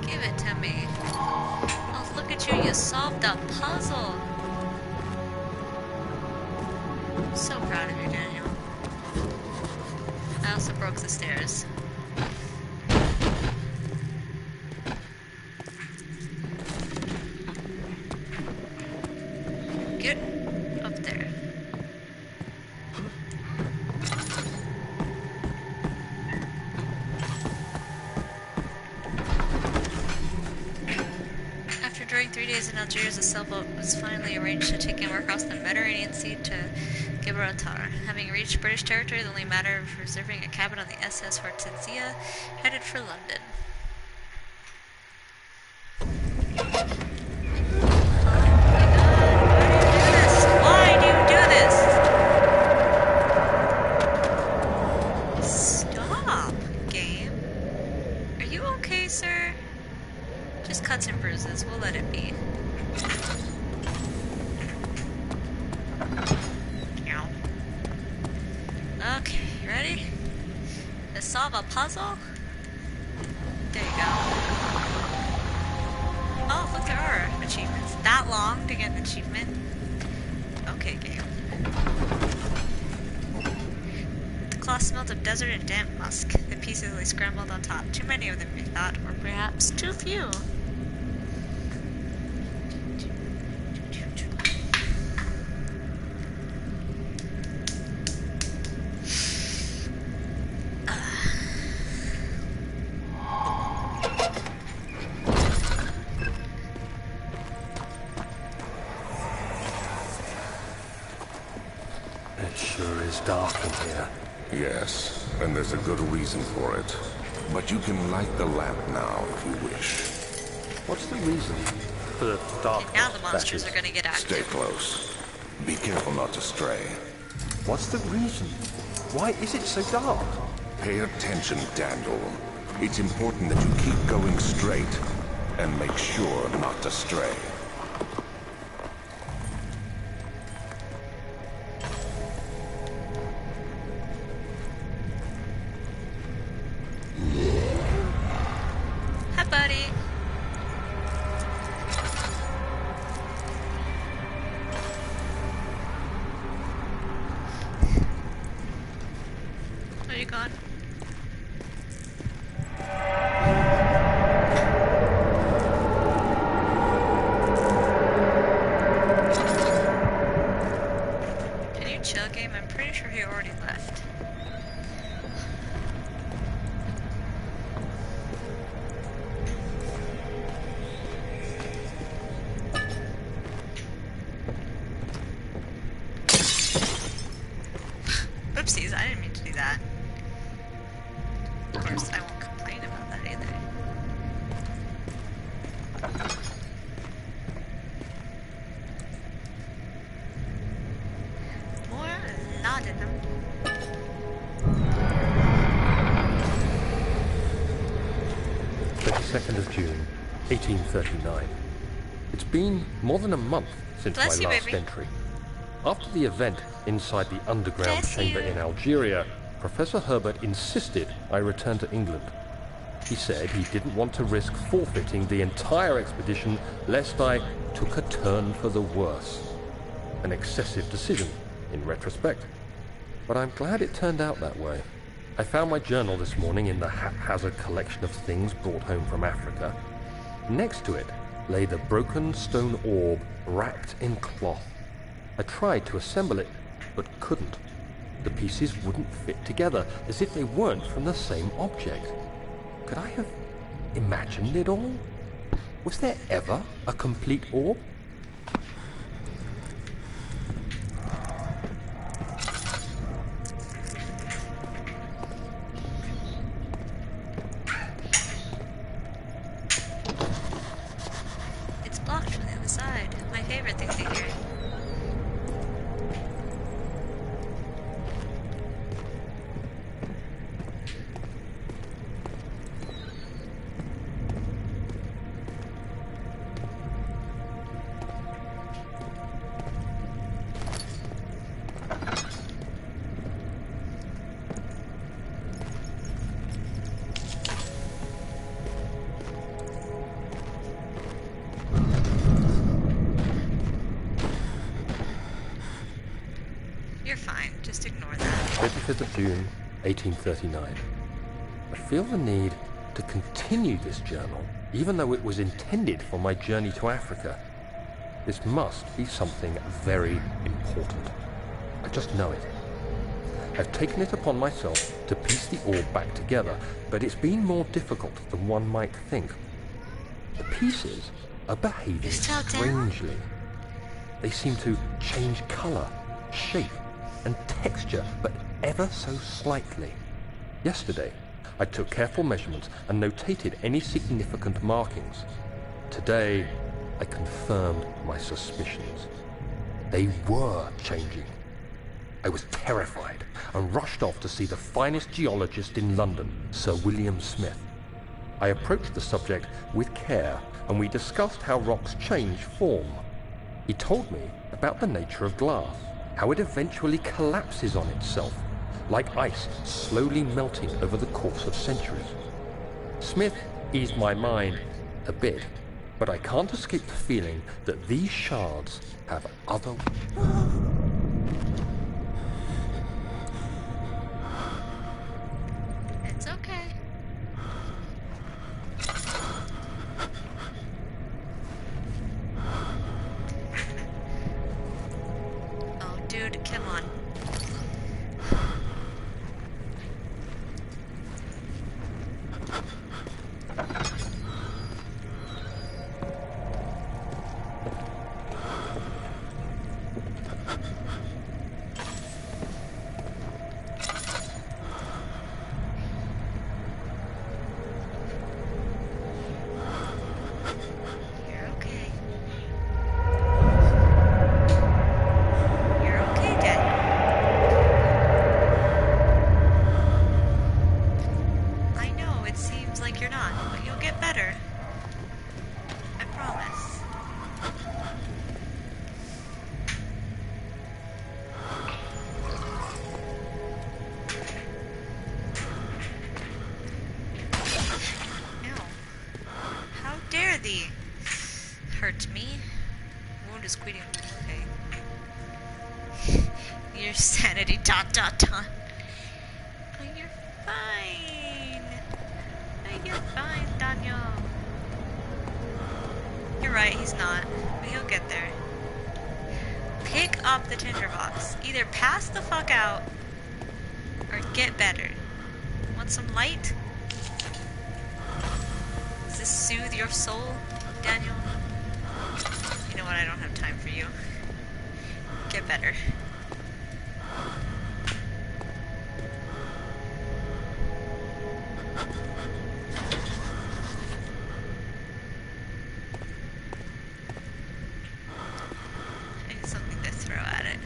Give it to me. Oh, look at you, you solved a puzzle. I'm so proud of you, Daniel. I also broke the stairs. Get up there. After during 3 days in Algiers, a sailboat was finally arranged to take him across the Mediterranean Sea to Gibraltar. Having reached British territory, the only matter of reserving a cabin on the SS Hortensia, headed for London. Why do you do this? Stop, game. Are you okay, sir? Just cuts and bruises. We'll let it be. Okay, you ready? To solve a puzzle? There you go. Oh, look, there are achievements. That long to get an achievement? Okay, game. The cloth smelled of desert and damp musk. The pieces lay scrambled on top. Too many of them, we thought, or perhaps too few. It sure is dark in here. Yes, and there's a good reason for it. But you can light the lamp now if you wish. What's the reason for the dark? And now the monsters are gonna get active. Stay close. Be careful not to stray. What's the reason? Why is it so dark? Pay attention, Daniel. It's important that you keep going straight and make sure not to stray. Hi, buddy. Are you gone? Can you chill, game? I'm pretty sure he already left. Oopsies, I didn't mean to do that. Of course, I won't complain about that either. spotted them. 22nd of June, 1839. It's been more than a month since Bless my you, last baby. entry. After the event inside the underground Bless chamber you. in Algeria, Professor Herbert insisted I return to England. He said he didn't want to risk forfeiting the entire expedition lest I took a turn for the worse. An excessive decision, in retrospect. But I'm glad it turned out that way. I found my journal this morning in the haphazard collection of things brought home from Africa. Next to it lay the broken stone orb wrapped in cloth. I tried to assemble it, but couldn't. The pieces wouldn't fit together, as if they weren't from the same object. Could I have imagined it all? Was there ever a complete orb? It's blocked from the other side. My favorite thing to hear. You're fine. Just ignore that. 25th of June, 1839. I feel the need to continue this journal, even though it was intended for my journey to Africa. This must be something very important. I just know it. I've taken it upon myself to piece the orb back together, but it's been more difficult than one might think. The pieces are behaving Still down? strangely. They seem to change color, shape, and texture, but ever so slightly. Yesterday, I took careful measurements and notated any significant markings. Today, I confirmed my suspicions. They were changing. I was terrified and rushed off to see the finest geologist in London, Sir William Smith. I approached the subject with care, and we discussed how rocks change form. He told me about the nature of glass, how it eventually collapses on itself, like ice slowly melting over the course of centuries. Smith eased my mind a bit, but I can't escape the feeling that these shards have other... It's okay. Oh, dude, come on. You're okay. You're okay, Dad. I know it seems like you're not, but you'll get better. I promise. Ow. How dare thee? Hurt me. Wound is quitting. Okay. Your sanity ... Oh, you're fine. Oh, you're fine, Daniel. You're right, he's not. But he'll get there. Pick up the tinderbox. Either pass the fuck out or get better. Want some light? Does this soothe your soul, Daniel? You know what? I don't have time for you. Get better. I need something to throw at it.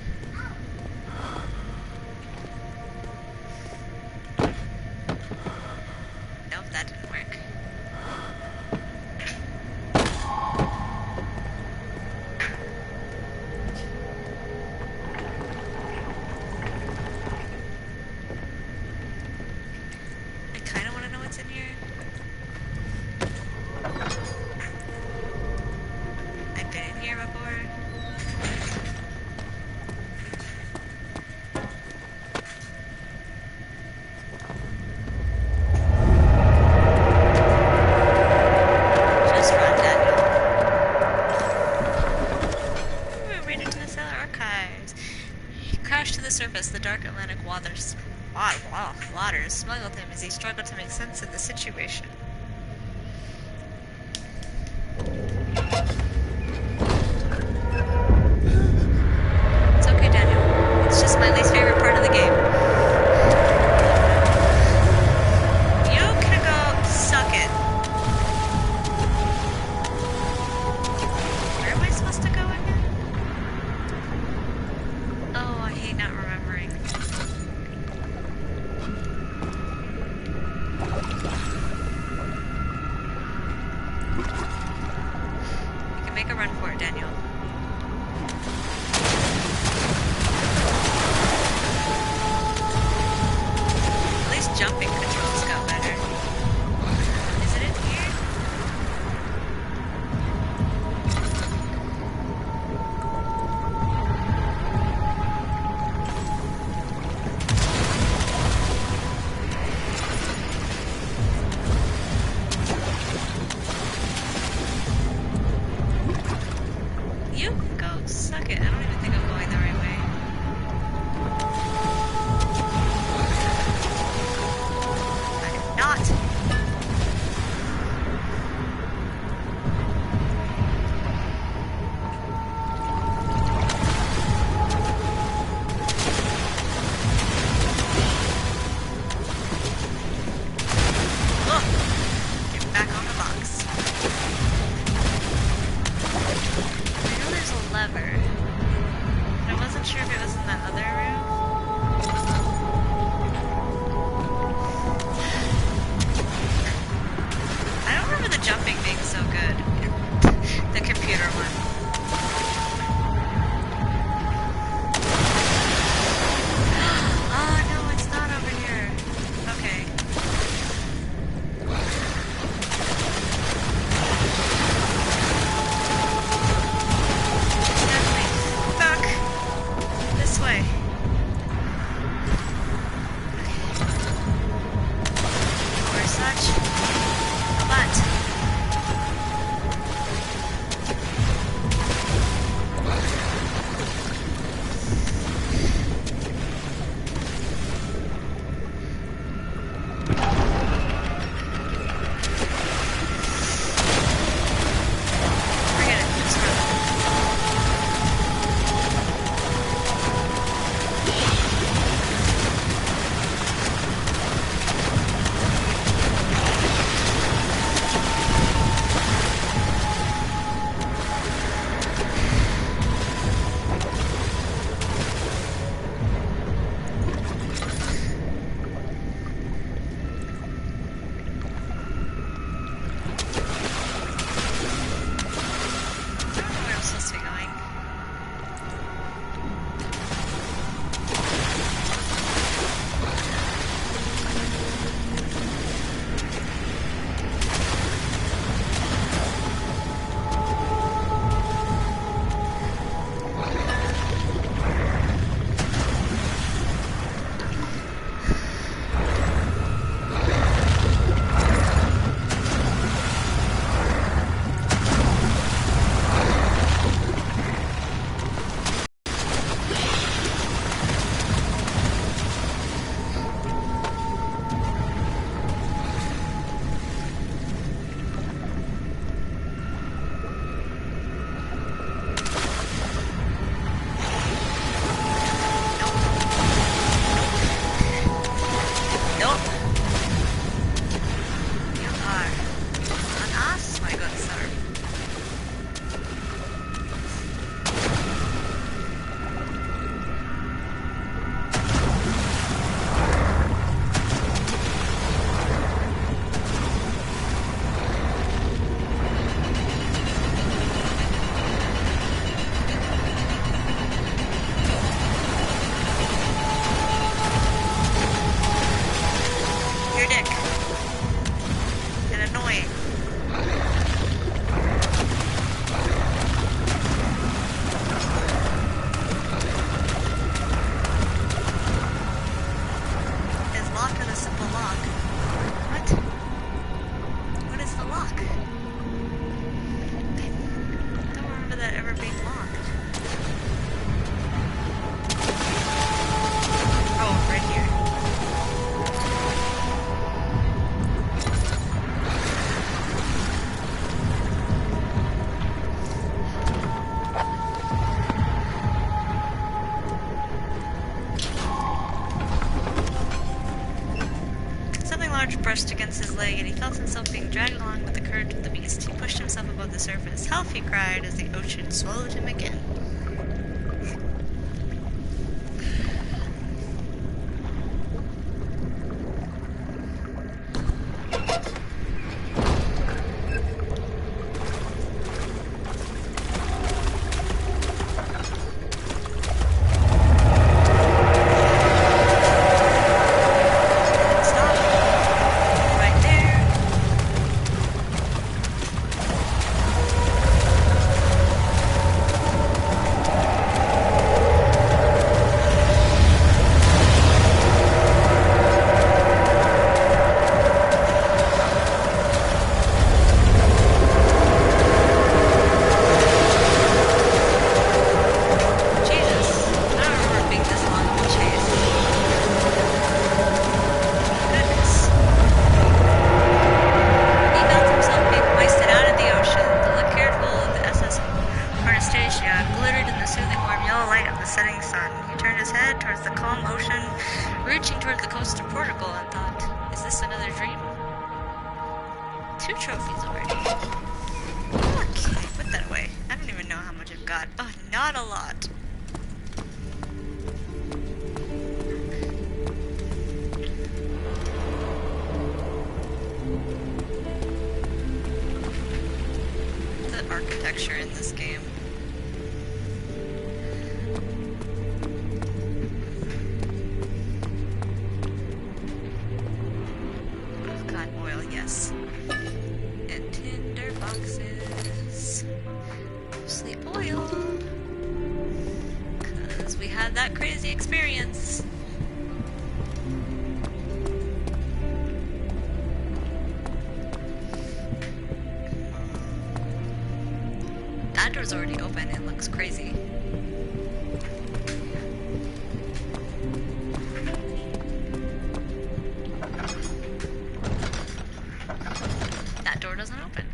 eyes. He crashed to the surface. The dark Atlantic waters smuggled him as he struggled to make sense of the situation. It's okay, Daniel. It's just my least favorite part of the game. You can go suck it. Where am I supposed to go again? Oh, I hate not remembering. You can make a run for it, Daniel. At least jumping controls got better. Is it in here? You can go suck it. I don't even think I'm going the right way. I am not. Look! Get back on the box. I know there's a lever, but I wasn't sure if it was in that other room. I don't remember the jumping being so good. The computer one. Oh no, it's not over here. Okay. Definitely back this way. Or such. But forget it. Just run. barge brushed against his leg, and he felt himself being dragged along with the current of the beast. He pushed himself above the surface. "Help!" he cried as the ocean swallowed him again. Architecture in this game. I've got oil, yes. And tinder boxes. Sleep oil. Because we had that crazy experience. That door's already open. It looks crazy. That door doesn't open.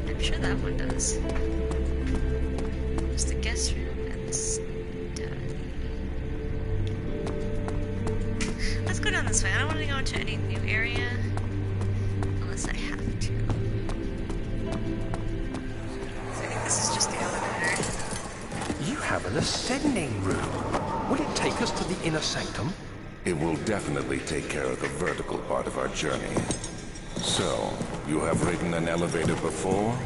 I'm sure that one does. There's the guest room and the study. Let's go down this way. I don't want to go into any new area unless I have to. So I think this is just the elevator. You have an ascending room. Will it take us to the inner sanctum? It will definitely take care of the vertical part of our journey. So, you have ridden an elevator before?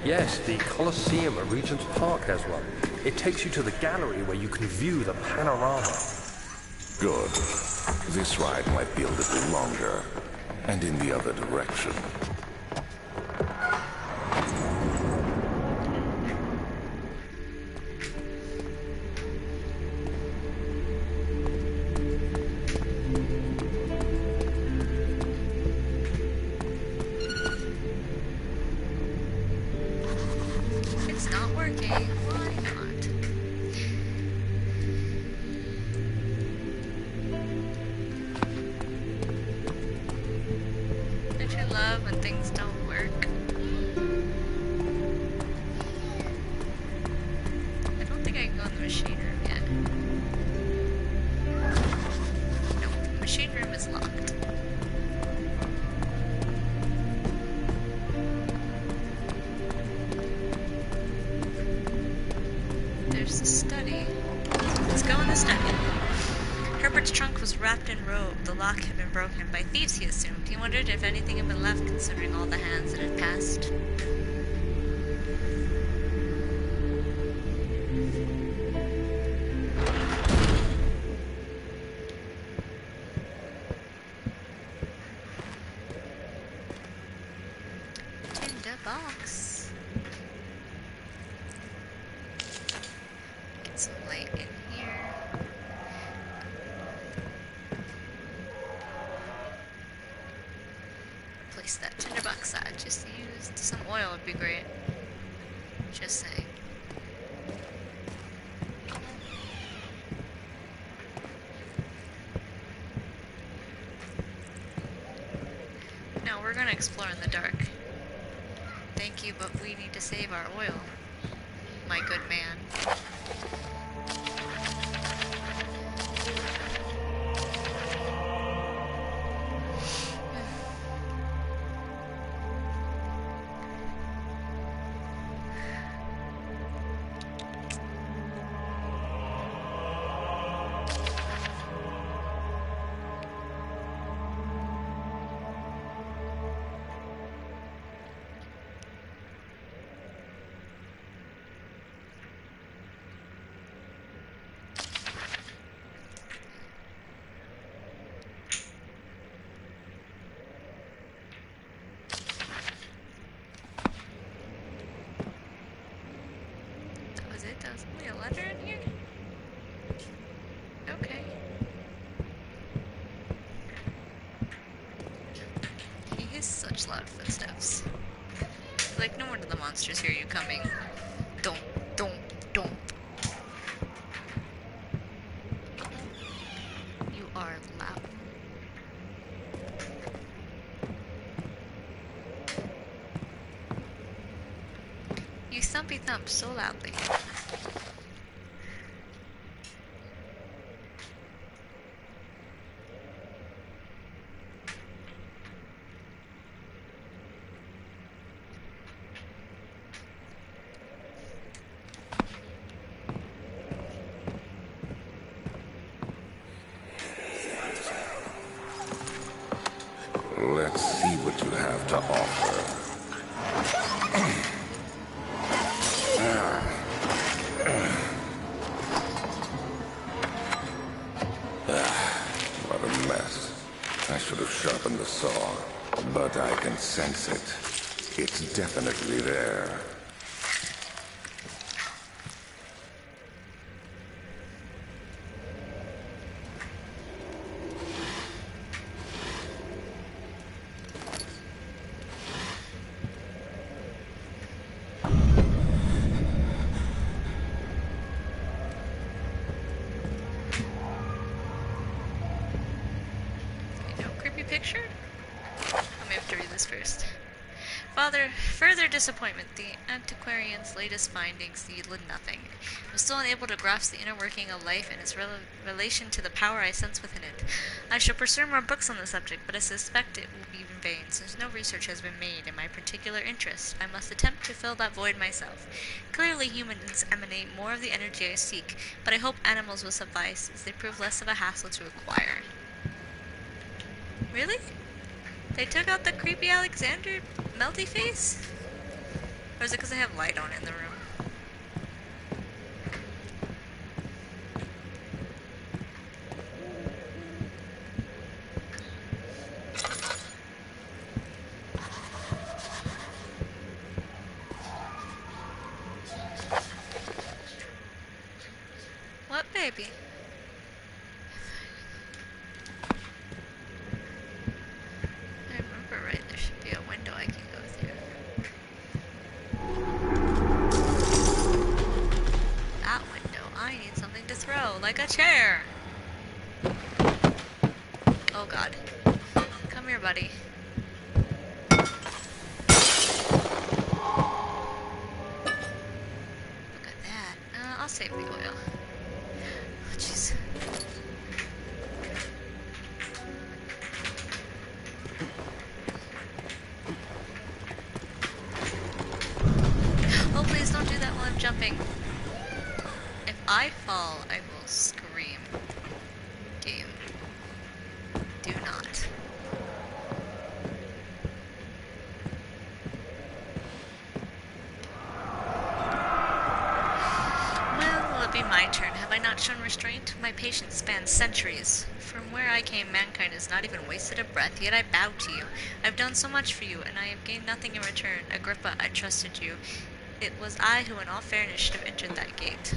Yes, the Colosseum at Regent's Park has one. It takes you to the gallery where you can view the panorama. Good. This ride might be a little longer, and in the other direction. It's not working. Why not? Don't you love when things don't work? I don't think I can go in the machine room yet. Nope, the machine room is locked. There's the study. Let's go in the study. Herbert's trunk was wrapped in rope. The lock had been broken by thieves, he assumed. He wondered if anything had been left, considering all the hands that had passed. Tinder box. Get some light in here. Place that tinderbox I just used. Some oil would be great. Just saying. No, we're gonna explore in the dark. Thank you, but we need to save our oil. my good man. There's only a letter in here? Okay. He hears such loud footsteps. Like, no wonder the monsters hear you coming. Don't, don't, don't. You are loud. You thumpy thump so loudly. Let's see what you have to offer. What a mess. I should have sharpened the saw, but I can sense it. It's definitely there. Picture? Let me have to read this first. Father, further disappointment. The antiquarian's latest findings yielded nothing. I'm still unable to grasp the inner working of life and its relation to the power I sense within it. I shall pursue more books on the subject, but I suspect it will be in vain, since no research has been made in my particular interest. I must attempt to fill that void myself. Clearly humans emanate more of the energy I seek, but I hope animals will suffice, as they prove less of a hassle to acquire. Really? They took out the creepy Alexander melty face? Or is it because I have light on in the room? What baby? Like a chair. Oh god. Come here, buddy. Look at that. I'll save the oil. Oh, jeez. Oh, please don't do that while I'm jumping. If I fall, I will scream. Game. Do not. Well, will it be my turn? Have I not shown restraint? My patience spans centuries. From where I came, mankind has not even wasted a breath, yet I bow to you. I've done so much for you, and I have gained nothing in return. Agrippa, I trusted you. It was I who, in all fairness, should have entered that gate.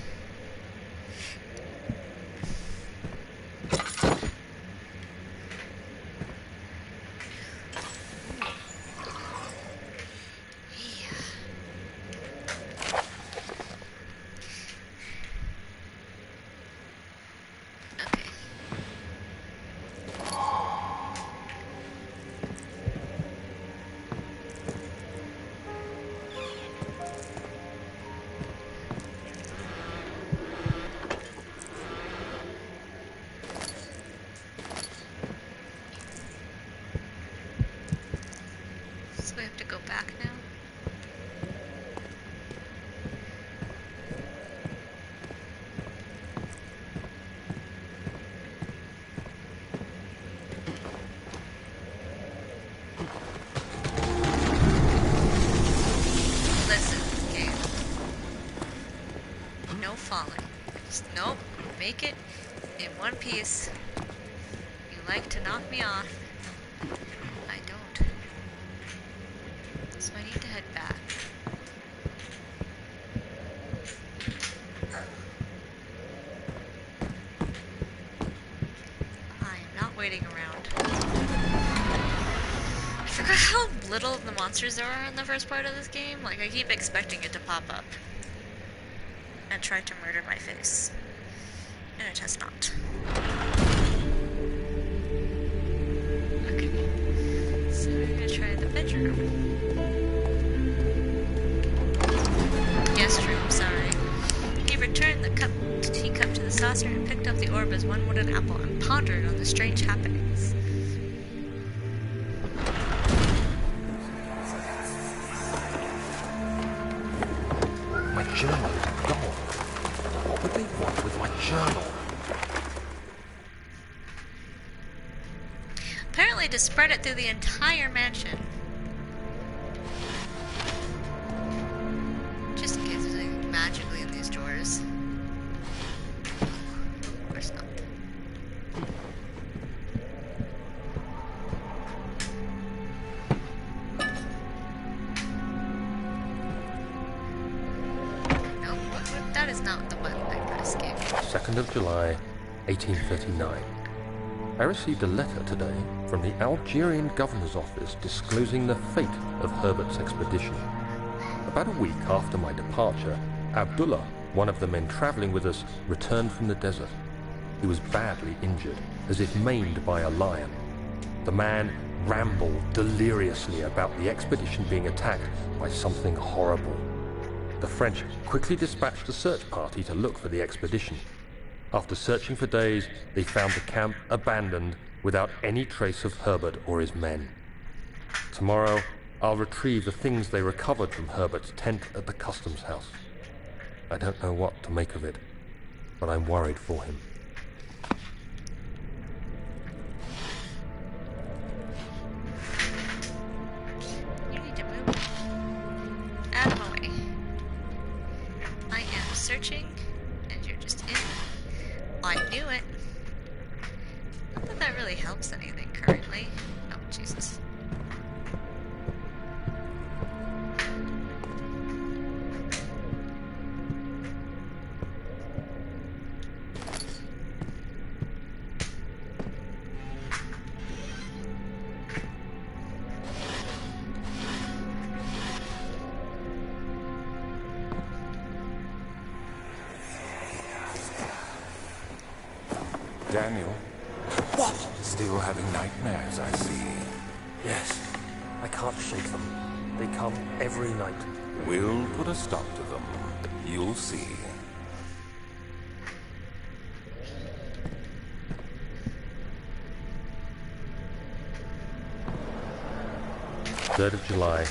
Nope. Make it in one piece. You like to knock me off. I don't. So I need to head back. I am not waiting around. I forgot how little of the monsters there are in the first part of this game. Like, I keep expecting it to pop up and try to murder my face. And it has not. Okay. So we're gonna try the bedroom. Guest room, sorry. He returned the teacup to the saucer and picked up the orb as one would an apple and pondered on the strange happenings. My journal is gone. What would they want with my journal? Apparently to spread it through the entire mansion. Just in case there's anything magically in these drawers. Of course not. Nope, that is not the button I pressed. 2nd of July, 1839. I received a letter today from the Algerian governor's office disclosing the fate of Herbert's expedition. About a week after my departure, Abdullah, one of the men traveling with us, returned from the desert. He was badly injured, as if maimed by a lion. The man rambled deliriously about the expedition being attacked by something horrible. The French quickly dispatched a search party to look for the expedition. After searching for days, they found the camp abandoned without any trace of Herbert or his men. Tomorrow, I'll retrieve the things they recovered from Herbert's tent at the customs house. I don't know what to make of it, but I'm worried for him. You need to move out of my way. I am searching, and you're just in. I knew it. Not that that really helps anything currently. Oh, Jesus. Daniel? What? Still having nightmares, I see. Yes, I can't shake them. They come every night. We'll put a stop to them. You'll see. Third of July,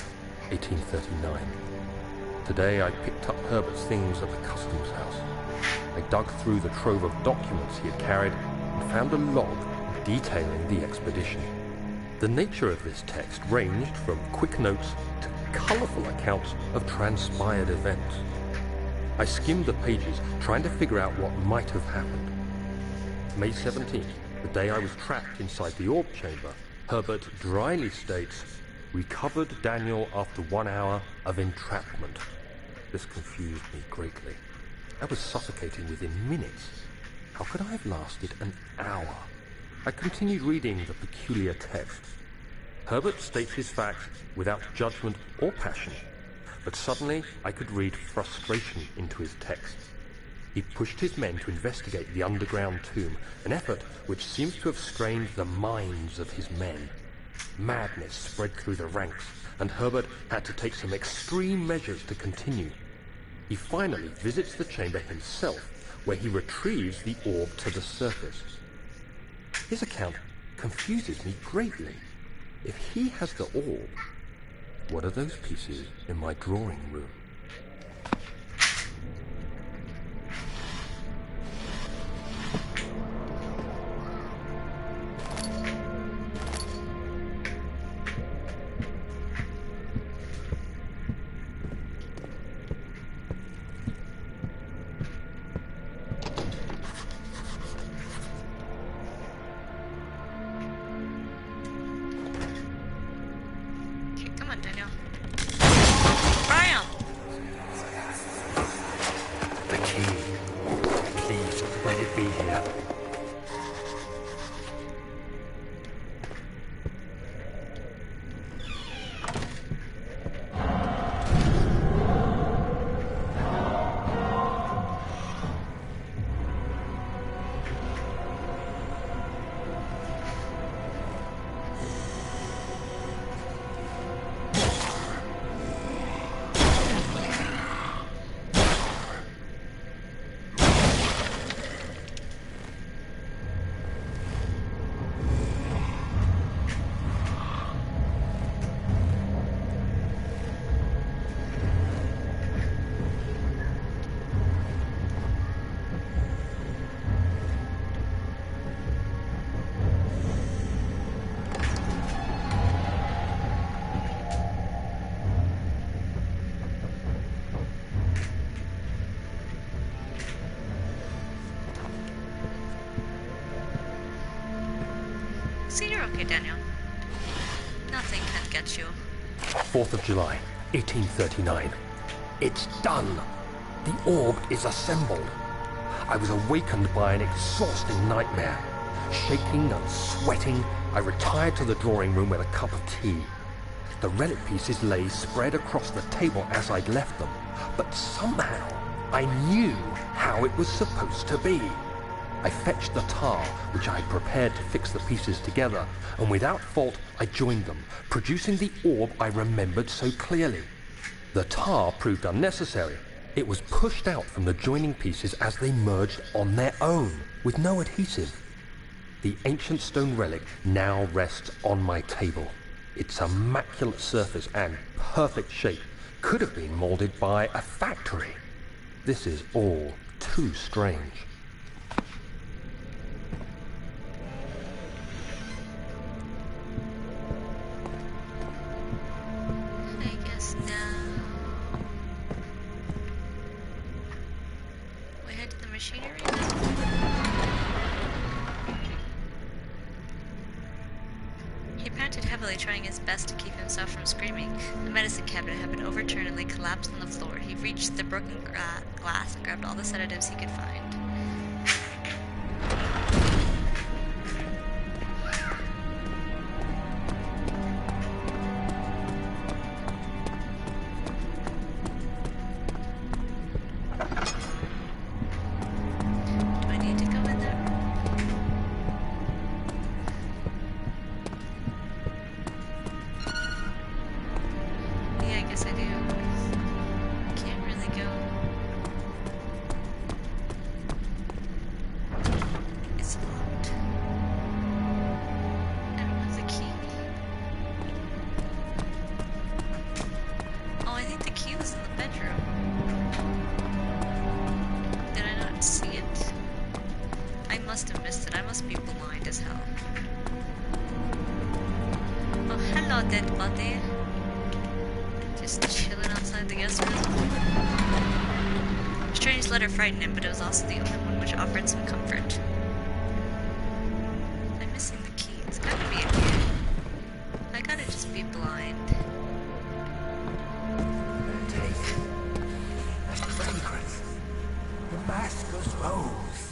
1839. Today I picked up Herbert's things at the customs house. I dug through the trove of documents he had carried and found a log detailing the expedition. The nature of this text ranged from quick notes to colourful accounts of transpired events. I skimmed the pages, trying to figure out what might have happened. May 17th, the day I was trapped inside the orb chamber, Herbert dryly states, "Recovered Daniel after 1 hour of entrapment." This confused me greatly. I was suffocating within minutes. How could I have lasted an hour? I continued reading the peculiar text. Herbert states his facts without judgment or passion, but suddenly I could read frustration into his text. He pushed his men to investigate the underground tomb, an effort which seems to have strained the minds of his men. Madness spread through the ranks, and Herbert had to take some extreme measures to continue. He finally visits the chamber himself, where he retrieves the orb to the surface. His account confuses me greatly. If he has the orb, what are those pieces in my drawing room? Okay, Daniel. Nothing can get you. 4th of July, 1839. It's done! The orb is assembled. I was awakened by an exhausting nightmare. Shaking and sweating, I retired to the drawing room with a cup of tea. The relic pieces lay spread across the table as I'd left them, but somehow I knew how it was supposed to be. I fetched the tar, which I had prepared to fix the pieces together, and without fault I joined them, producing the orb I remembered so clearly. The tar proved unnecessary. It was pushed out from the joining pieces as they merged on their own, with no adhesive. The ancient stone relic now rests on my table. Its immaculate surface and perfect shape could have been molded by a factory. This is all too strange. I guess now we head to the machinery now. He panted heavily, trying his best to keep himself from screaming. The medicine cabinet had been overturned and lay collapsed on the floor. He reached the broken glass and grabbed all the sedatives he could find. Do I need to go in there? Yeah, I guess I do. Can't really go. It's locked. I don't have the key. Oh, I think the key was in the bedroom. Did I not see it? I must have missed it. I must be blind as hell. Oh, hello, dead body. Just chilling outside the guest room. A strange letter frightened him, but it was also the only one which offered some comfort. I'm missing the key. It's gotta be in here. I gotta just be blind. Take that fragrance. Damascus rose.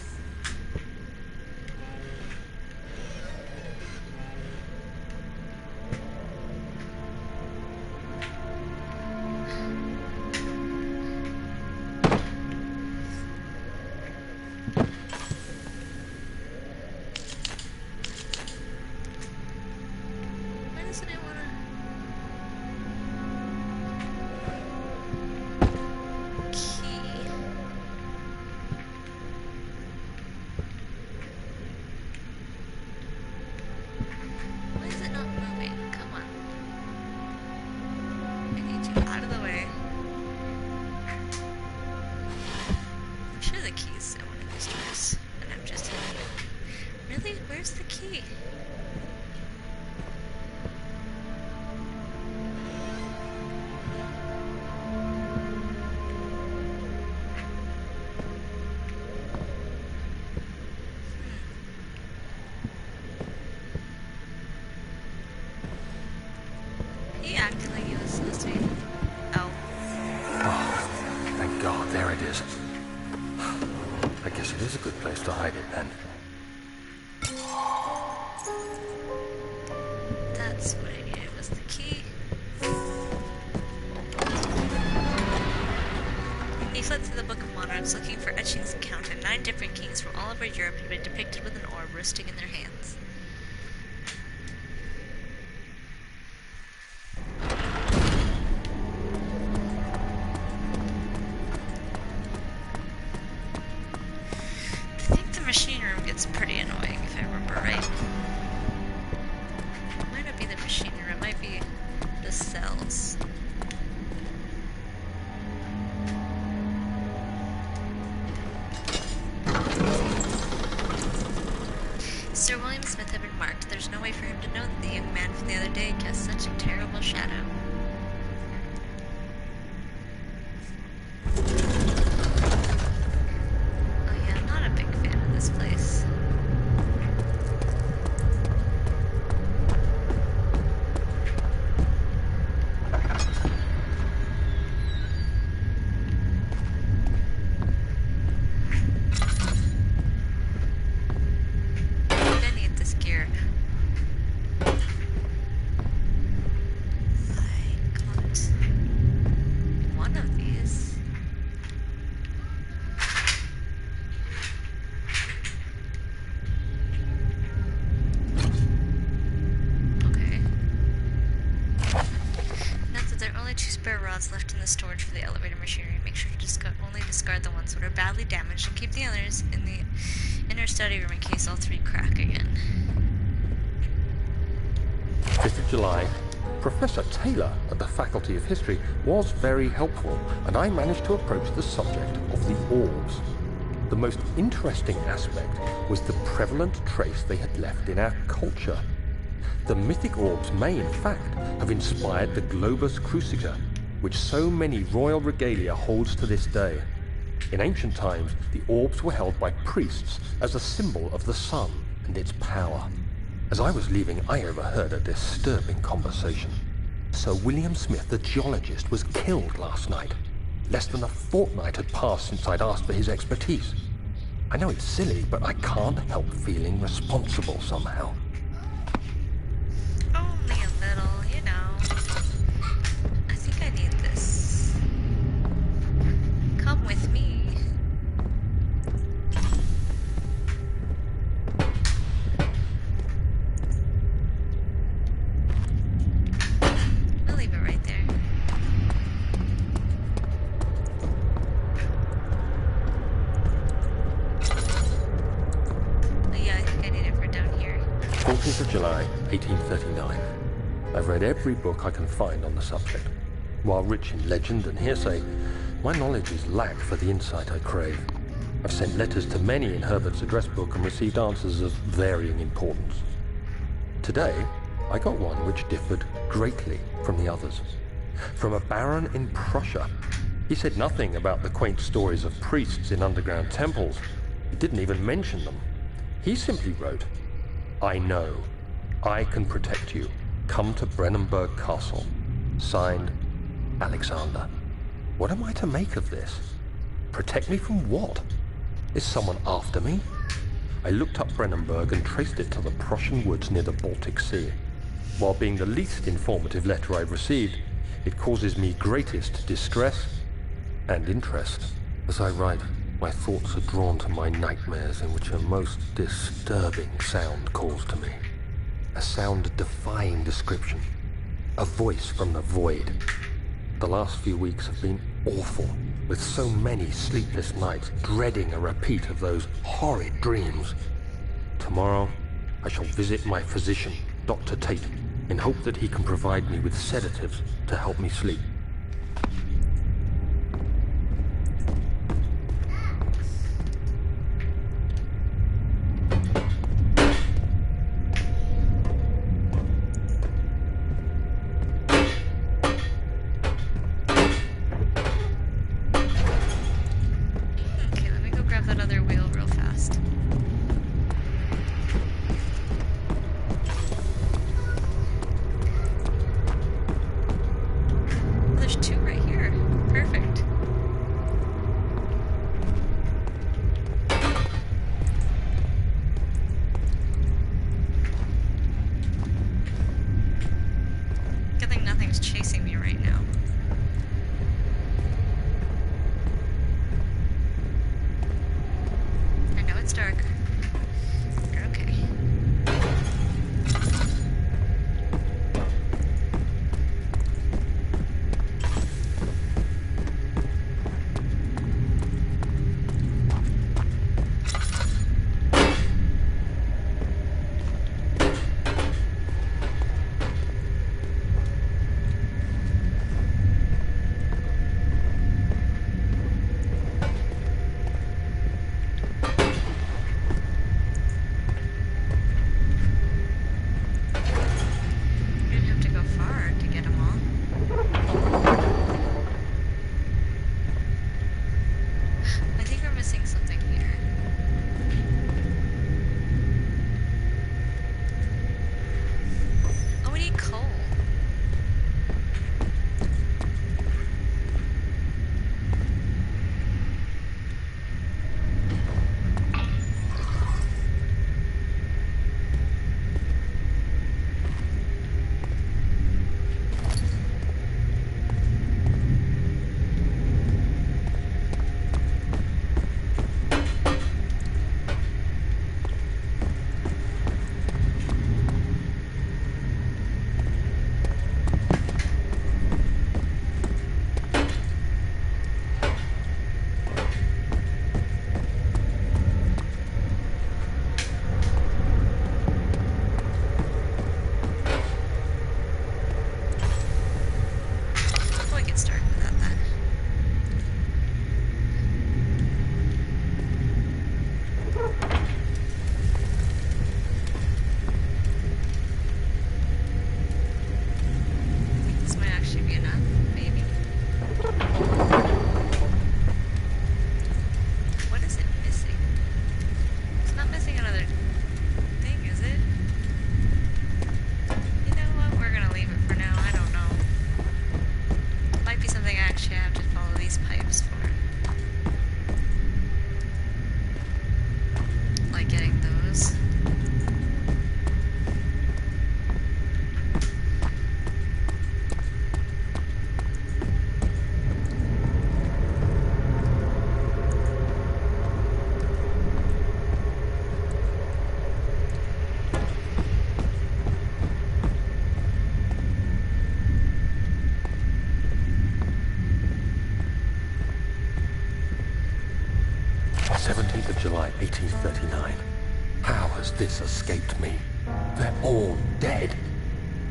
Why doesn't it wanna... Key. Why is it not moving? Come on. I need you out of the way. I'm sure the key's in one of these drawers, and I'm just hiding it. Really? Where's the key? He acted like he was supposed to be. Oh. Oh, thank God, there it is. I guess it is a good place to hide it then. That's what I needed, was the key. He flipped through the Book of Monarchs, looking for etchings and counted 9 different kings from all over Europe had been depicted with an orb resting in their hands. I think the machine room gets pretty annoying, if I remember right. It might not be the machine room, it might be the cells. Sir William Smith had been marked. There's no way for him to know that the young man from the other day cast such a terrible shadow. Oh yeah, I'm not a big fan of this place. this. Okay. Note that there are only 2 spare rods left in the storage for the elevator machinery. Make sure to only discard the ones that are badly damaged and keep the others in the inner study room in case all 3 crack again. 5th of July. Professor Taylor at the Faculty of History was very helpful, and I managed to approach the subject of the orbs. The most interesting aspect was the prevalent trace they had left in our culture. The mythic orbs may, in fact, have inspired the globus cruciger, which so many royal regalia holds to this day. In ancient times, the orbs were held by priests as a symbol of the sun and its power. As I was leaving, I overheard a disturbing conversation. Sir William Smith, the geologist, was killed last night. Less than a fortnight had passed since I'd asked for his expertise. I know it's silly, but I can't help feeling responsible somehow. Only a little, you know. I think I need this. Come with me. I'll leave it right there. Oh yeah, I think I need it for down here. 14th of July, 1839. I've read every book I can find on the subject. While rich in legend and hearsay, my knowledge is lack for the insight I crave. I've sent letters to many in Herbert's address book and received answers of varying importance. Today, I got one which differed greatly from the others. From a baron in Prussia. He said nothing about the quaint stories of priests in underground temples. He didn't even mention them. He simply wrote, "I know. I can protect you. Come to Brennenburg Castle. Signed, Alexander." What am I to make of this? Protect me from what? Is someone after me? I looked up Brennenburg and traced it to the Prussian woods near the Baltic Sea. While being the least informative letter I've received, it causes me greatest distress and interest. As I write, my thoughts are drawn to my nightmares in which a most disturbing sound calls to me. A sound defying description. A voice from the void. The last few weeks have been awful, with so many sleepless nights dreading a repeat of those horrid dreams. Tomorrow, I shall visit my physician, Dr. Tate, in hope that he can provide me with sedatives to help me sleep. Okay, let me go grab that other wheel real fast. 17th of July, 1839. How has this escaped me? They're all dead.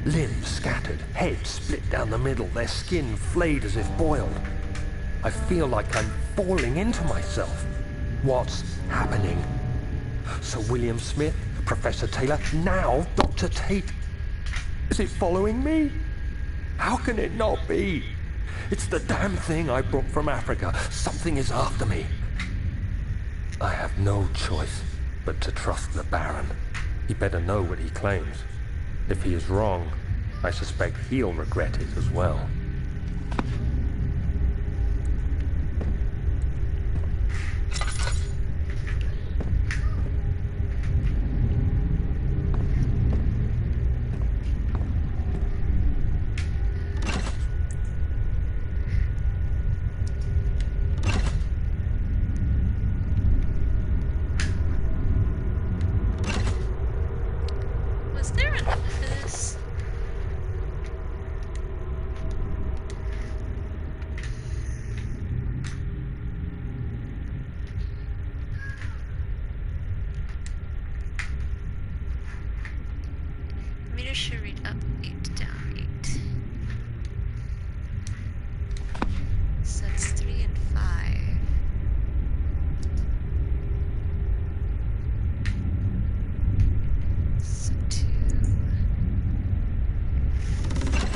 Limbs scattered, heads split down the middle, their skin flayed as if boiled. I feel like I'm falling into myself. What's happening? Sir William Smith, Professor Taylor, now Dr. Tate. Is it following me? How can it not be? It's the damn thing I brought from Africa. Something is after me. I have no choice but to trust the Baron. He better know what he claims. If he is wrong, I suspect he'll regret it as well. Was there enough for this? Meter should read up 8, down 8. So that's 3 and 5. So 2, 4.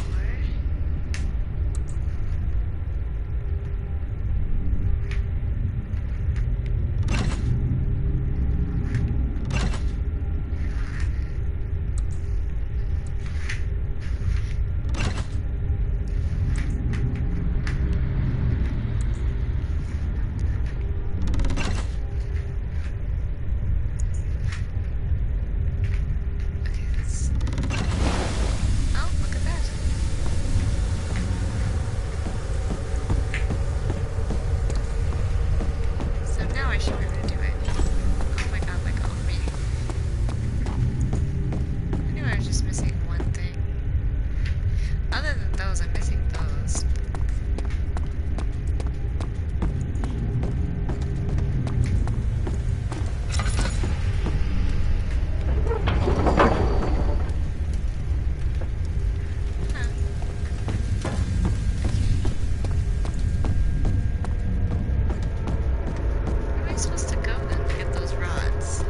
Okay, that's... Oh, look at that. So now I should be able to do it. Oh my god, like all me. I knew I was just missing one thing. Other than those, I'm missing those. Huh. Where am I supposed to go then to get those rods?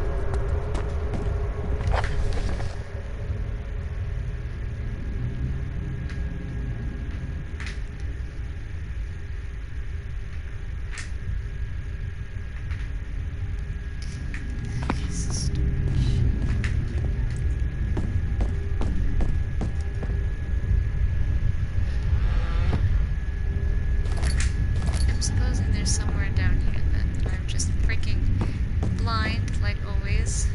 I'm supposing there's somewhere down here then. I'm just freaking blind, like always.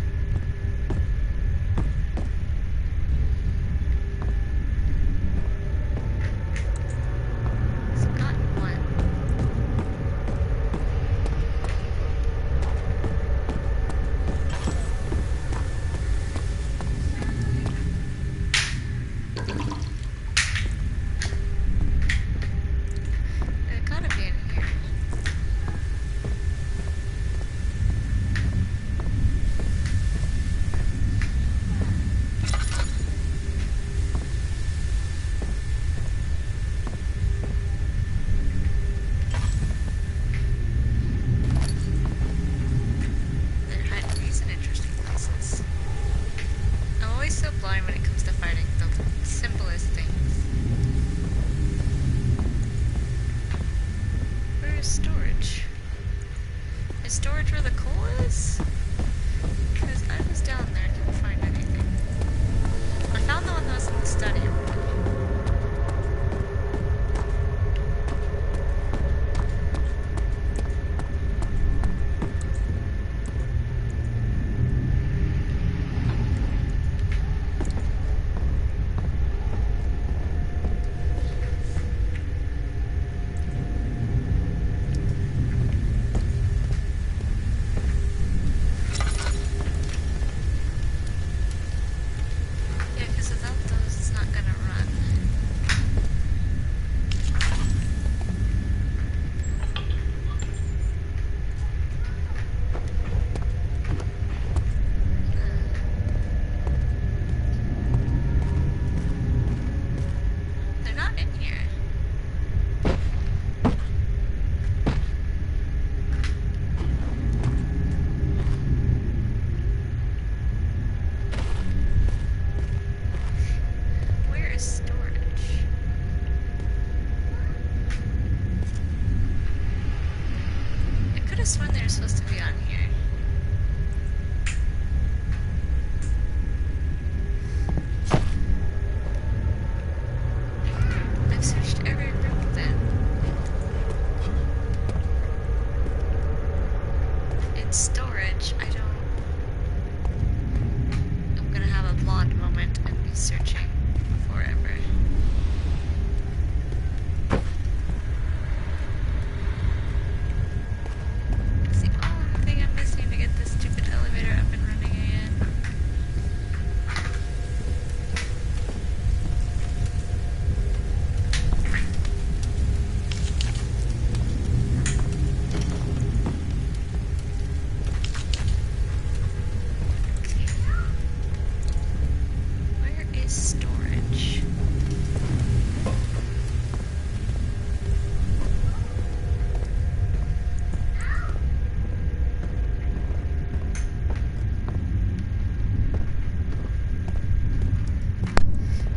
So got one. It gotta be in here. They're hiding these in interesting places. I'm always so blind when it comes to fighting the simplest things. Where is storage? Is storage where the coal is? Because I was down there and didn't find anything. I found the one that was in the study. have sworn they were supposed to be on here. I've searched every room then. In storage, I don't... I'm gonna have a blonde moment and be searching forever. It's the only thing I'm missing to get this stupid elevator up and running again. Where is storage?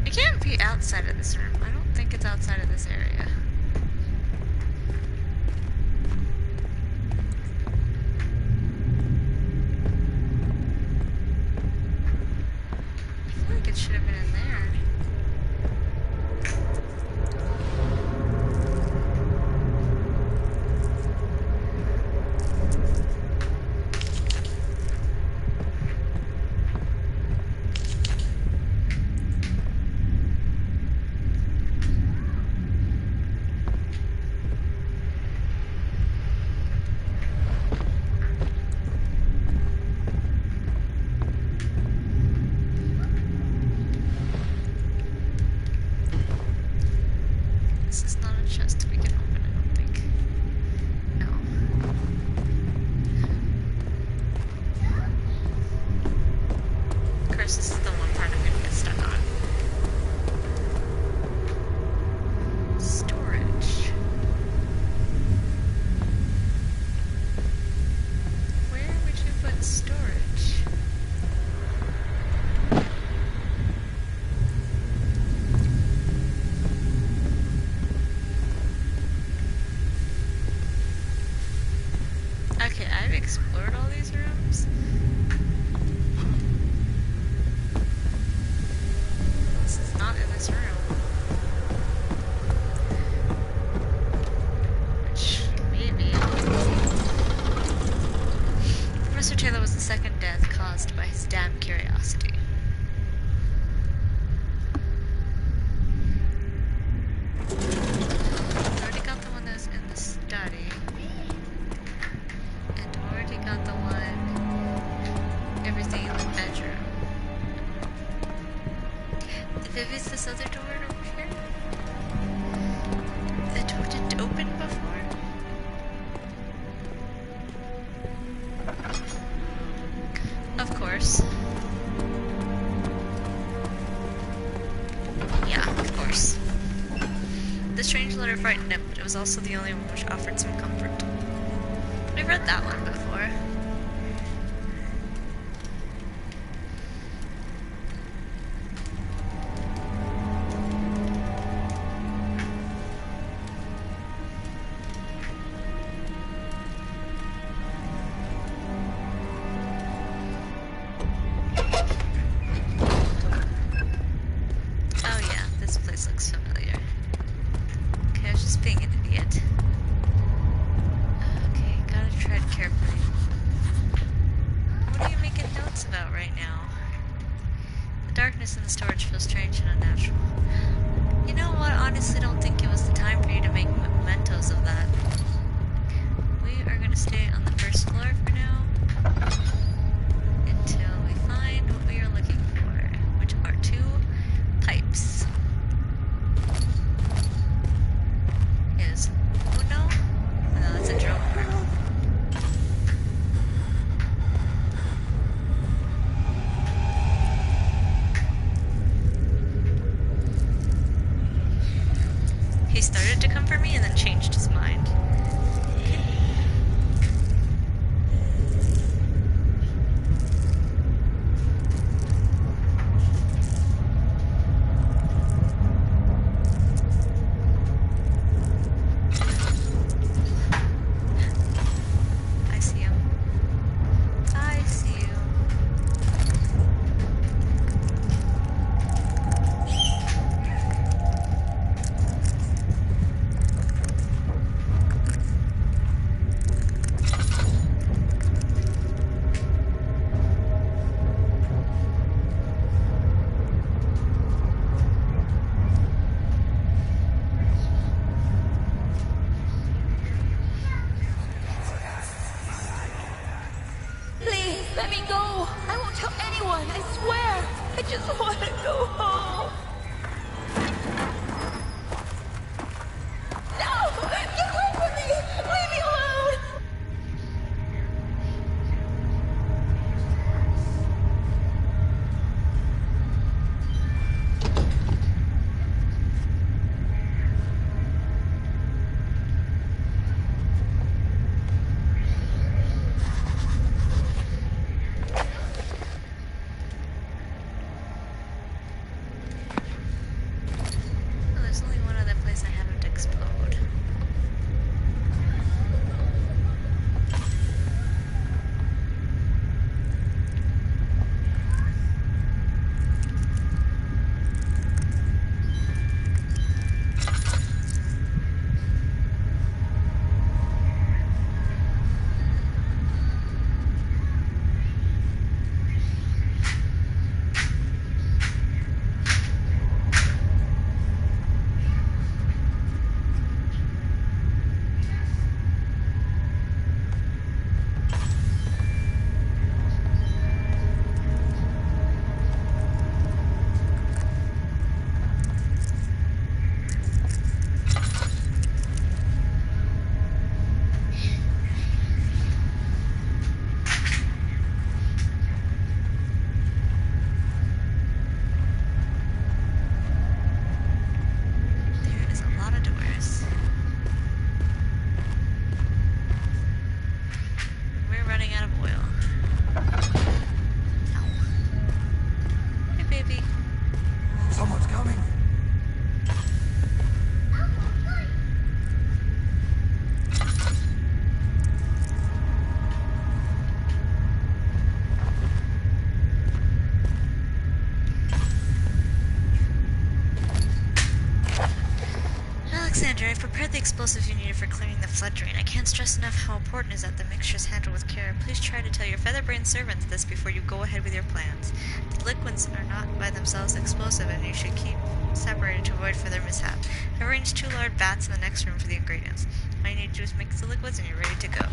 It can't be outside of this room. I don't think it's outside of this area. I feel like it should have been in there. This is not a chest we can open, I don't think. No. Of course, this is the one part I'm gonna get stuck on. Storage. Where would you put storage? Okay, I've explored all these rooms. This is not in this room. Which, maybe. Professor Taylor was the second death caused by his damn curiosity. Already got the one that was in the study. And already got the one, everything in the bedroom. Maybe it's this other door over here? The door didn't open before? Of course. Yeah, of course. The strange letter frightened him, but it was also the only one which offered some comfort. We've read that one before. Oh yeah, this place looks familiar. Okay, I was just being an idiot. Okay, gotta tread carefully. What are you making notes about right now? The darkness in the storage feels strange and unnatural. You know what? Honestly, don't think it was the time for you to make mementos of that. We are gonna stay on the first floor for now, until we find what we are looking for, which are two pipes. Is uno? No, that's a drum part. He started to come for me and then changed his mind. on, I swear. I just want to go home. No! Get away from me! Leave me alone! Oh, there's only one other place I haven't explored. There is a lot of doors. We're running out of oil. Ow. Hey, baby. Someone's coming. Alexander, I've prepared the explosives you needed for clearing the flood drain. I can't stress enough how important it is that the mixture is handled with care. Please try to tell your featherbrain servants this before you go ahead with your plans. The liquids are not by themselves explosive, and you should keep separated to avoid further mishap. I arranged 2 large vats in the next room for the ingredients. All you need to do is mix the liquids and you're ready to go.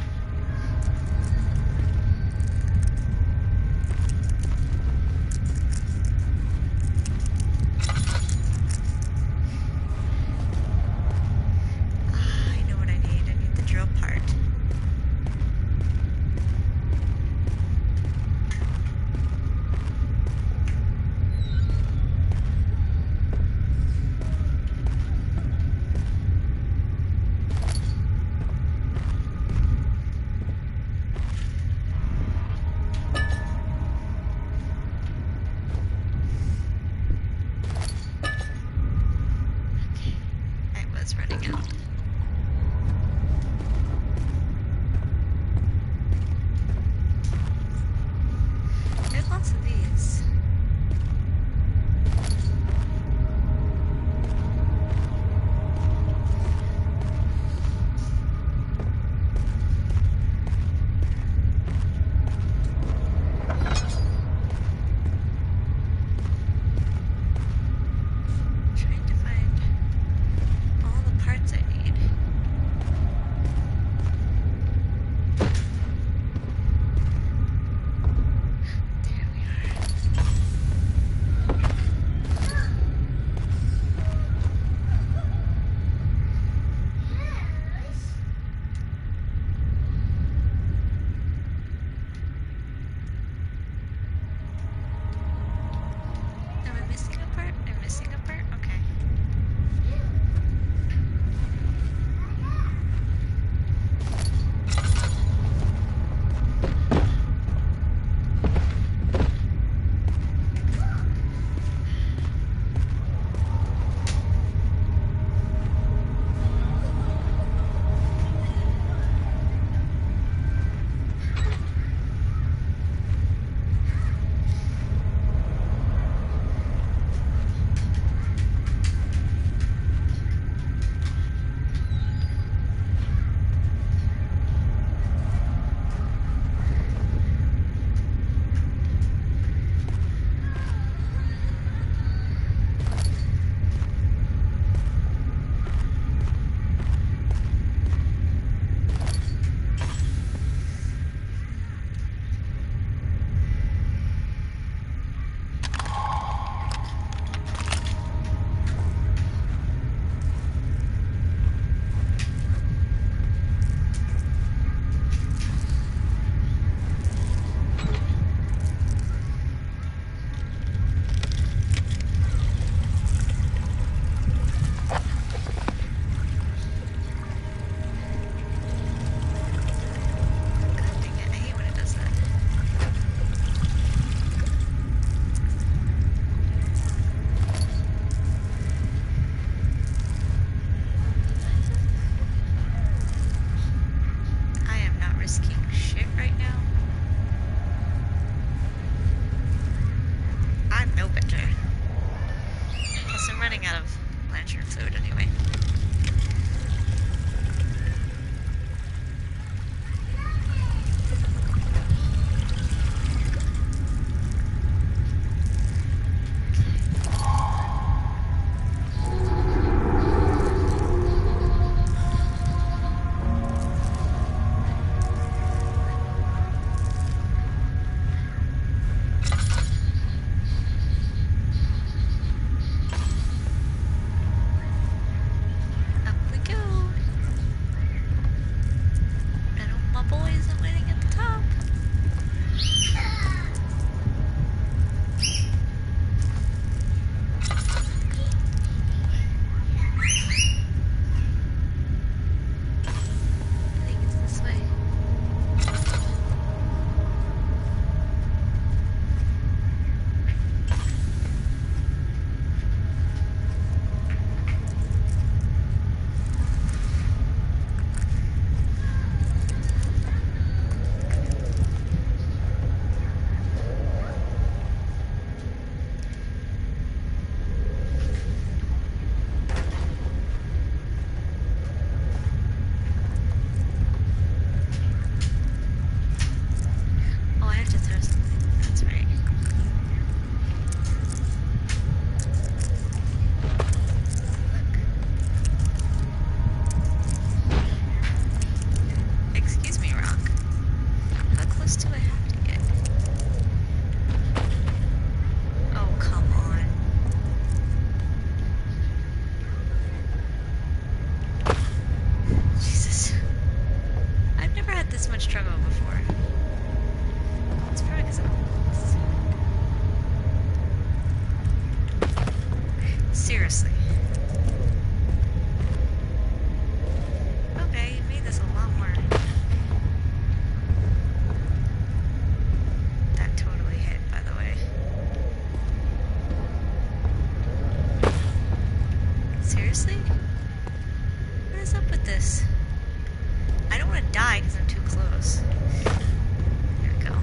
I know what I need. I need the drill part. risking shit right now. I'm no better. Plus, I'm running out of lantern fluid anyway. Up we go. And all my boys are waiting at the top. I think it's this way. Oh, I have to throw something. That's right. Excuse me, Rock. How close do I have to get? Oh, come on. Jesus. I've never had this much trouble before. It's probably because I'm lost. Seriously. Okay, you made this a lot more. That totally hit, by the way. Seriously? What is up with this? I don't want to die because I'm too close. Here we go.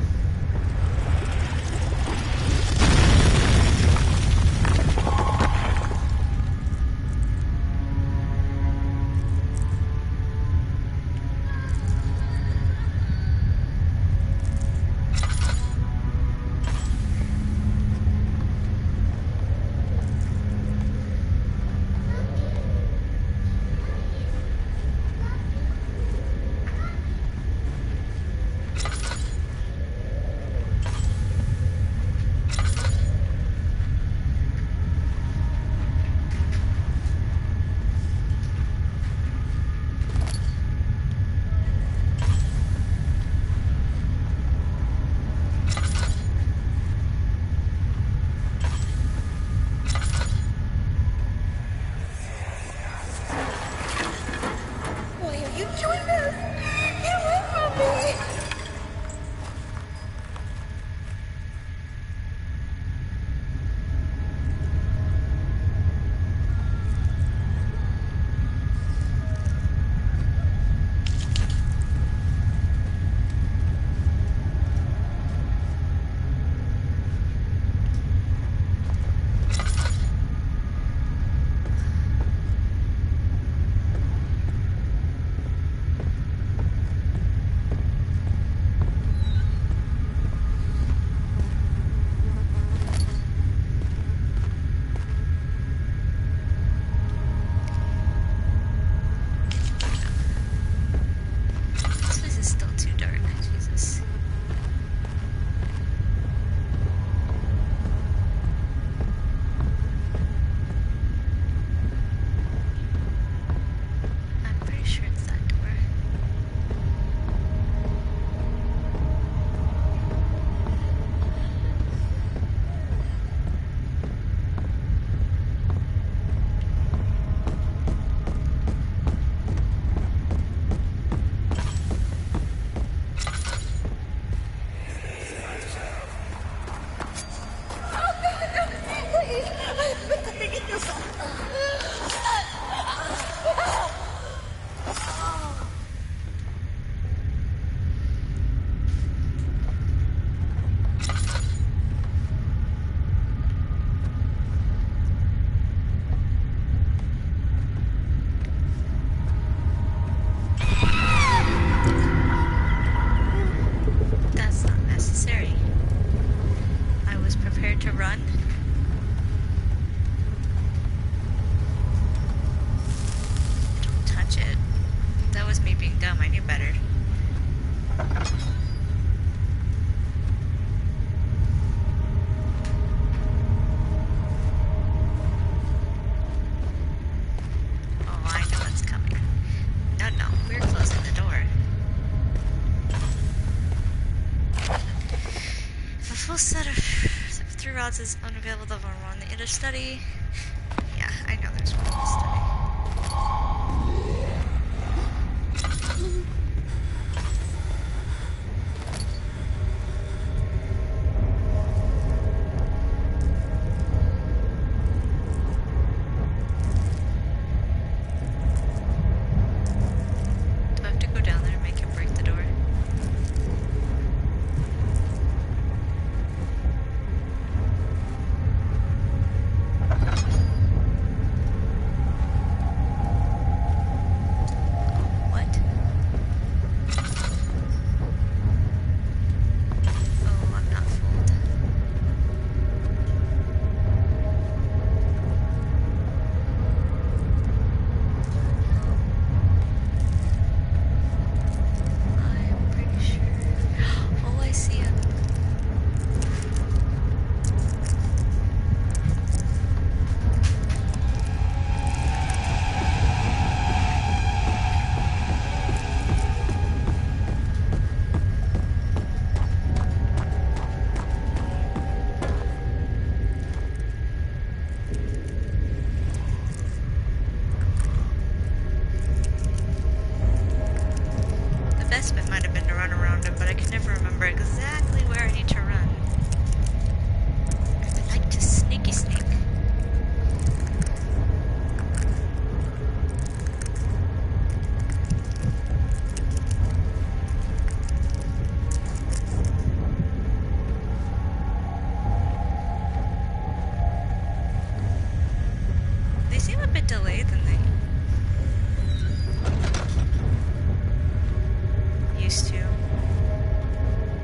full set of 3 rods is unavailable on the inner study. Yeah, I know there's one in the study. Do I have to go down there and make him break the door? What? Oh, I'm not fooled. I'm pretty sure. Oh, I see him. The best bet might have been to run around him, but I can never remember exactly where I need to run. I like to sneaky sneak. They seem a bit delayed than they used to.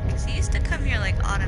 Because he used to come here like automatically.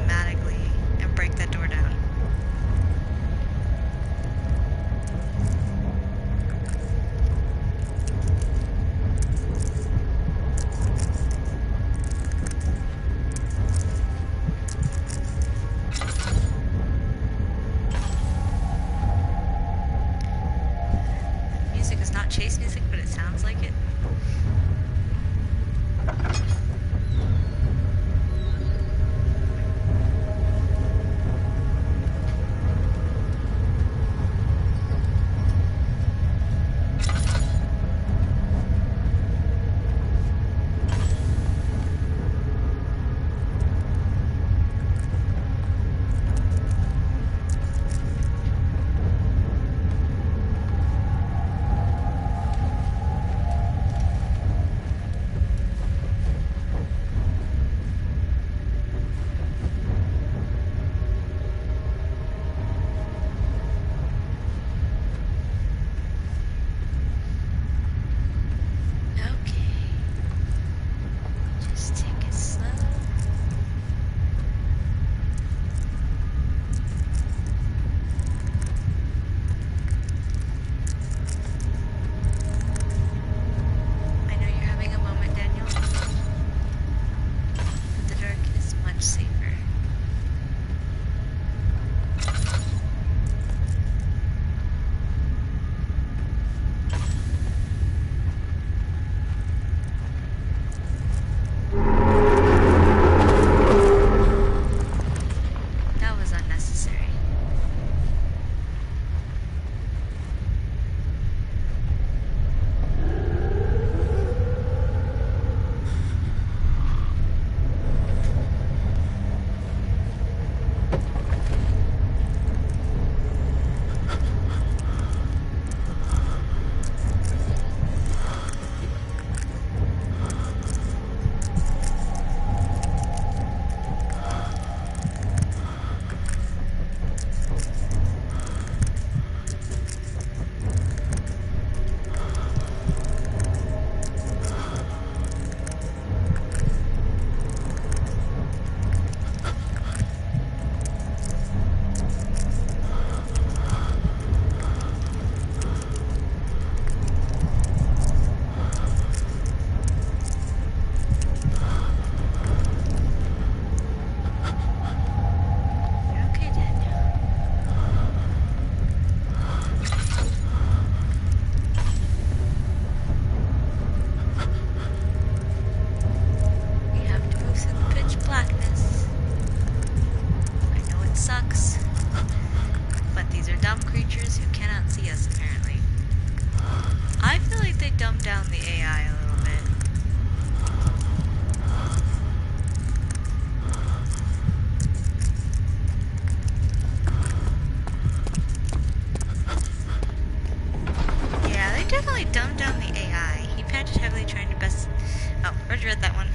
glad you read that one.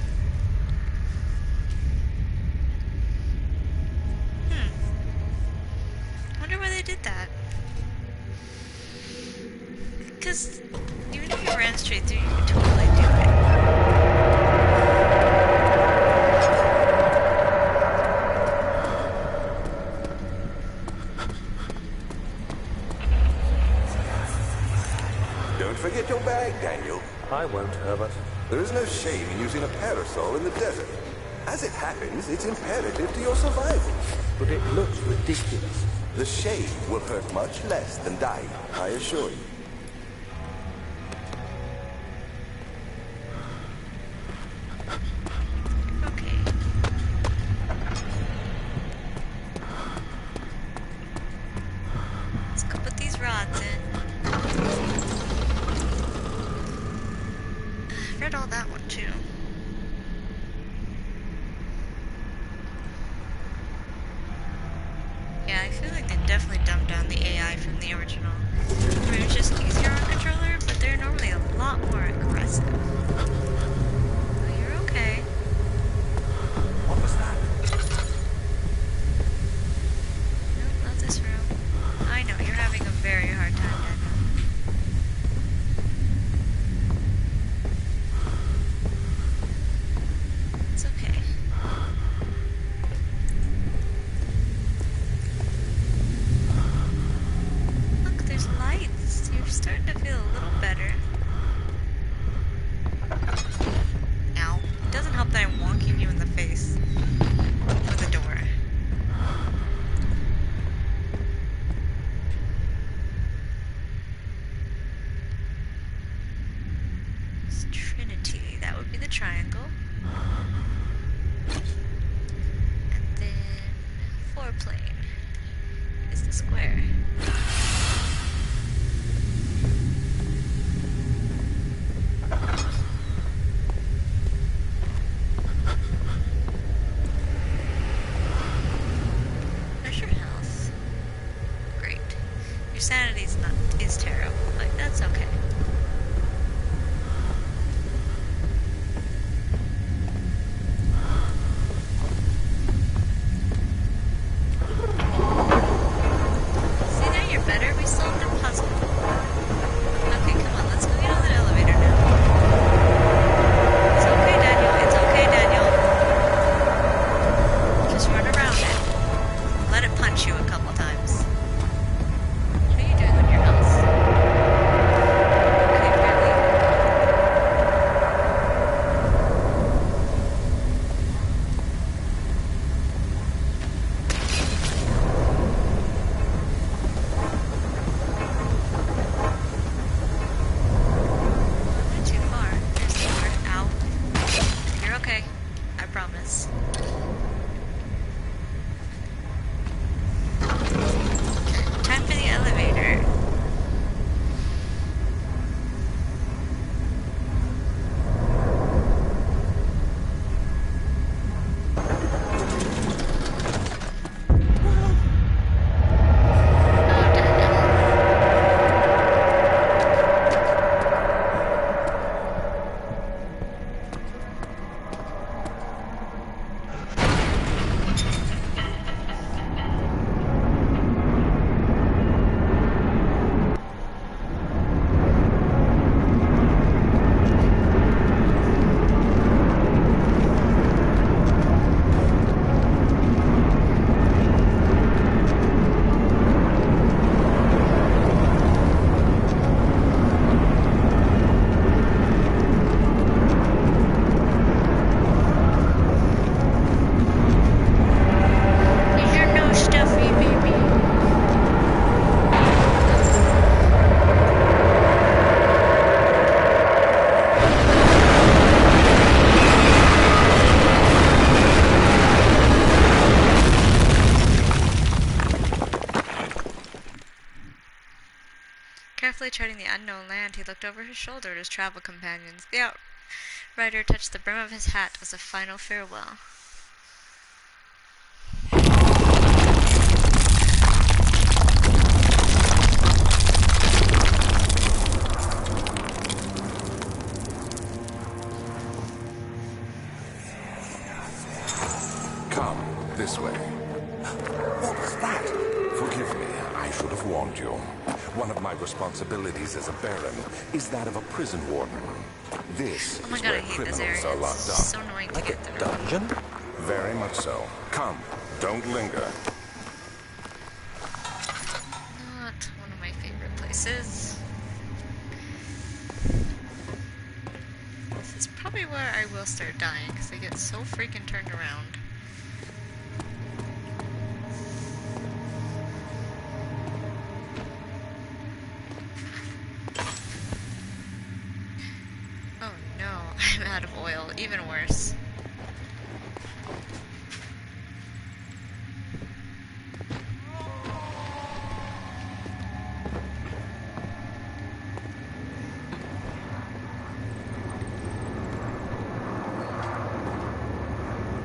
Wonder why they did that. Because even if you ran straight through, you could totally do it. Don't forget your bag, Daniel. I won't, Herbert. There is no shame in using a parasol in the desert. As it happens, it's imperative to your survival. But it looks ridiculous. The shade will hurt much less than dying, I assure you. Okay. Let's go put these rods in. I read all that one too. Yeah, I feel like they definitely dumbed down the AI from the original. I mean, it's just easier on controller, but they're normally a lot more aggressive. Oh, you're okay. What was that? Nope, not this room. I know, you're having a very hard time, Daniel. It's okay. Look, there's lights. You're starting to feel a little better. Ow. It doesn't help that I'm wonking you in the face with the door. It's Trinity. That would be the triangle. And then foreplane is the square. There's your health. Great. Your sanity's is terrible, but that's okay. See, now you're better. We solved a puzzle. Okay, come on, let's go get on that elevator now. It's okay, Daniel. It's okay, Daniel. Just run around it. Let it punch you a couple times. What are you doing with your health? Okay, really? Not too far. There's the door. Ow. You're okay. I promise. Time for the elevator. Oh, Daniel. Is your nose stuffy, baby? Carefully treading the unknown land, he looked over his shoulder at his travel companions. The outrider touched the brim of his hat as a final farewell. Come, this way. What was that? Forgive me, I should have warned you. One of my responsibilities as a Baron is that of a prison warden. This Oh my is god, I where hate this criminals area. are locked It's up. so annoying to Like get a through. dungeon? Very much so. Come, don't linger. Not one of my favorite places. This is probably where I will start dying, because I get so freaking turned around. Oh no, I'm out of oil. Even worse.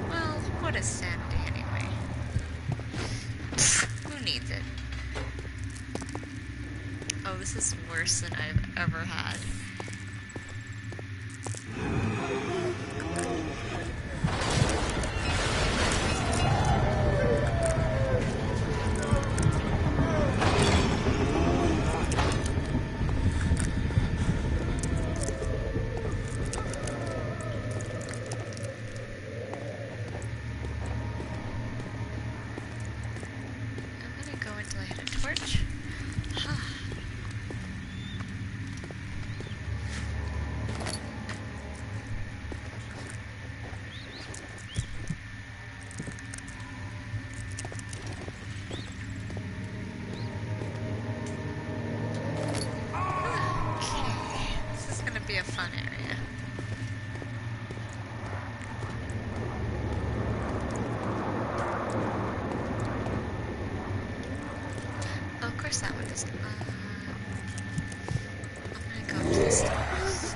Well, what is sanity anyway? Who needs it? Oh, this is worse than I've ever had. I'm gonna go until I hit a torch. Okay, this is gonna be a fun area. Oh, of course that one is. I'm gonna go up to the stairs.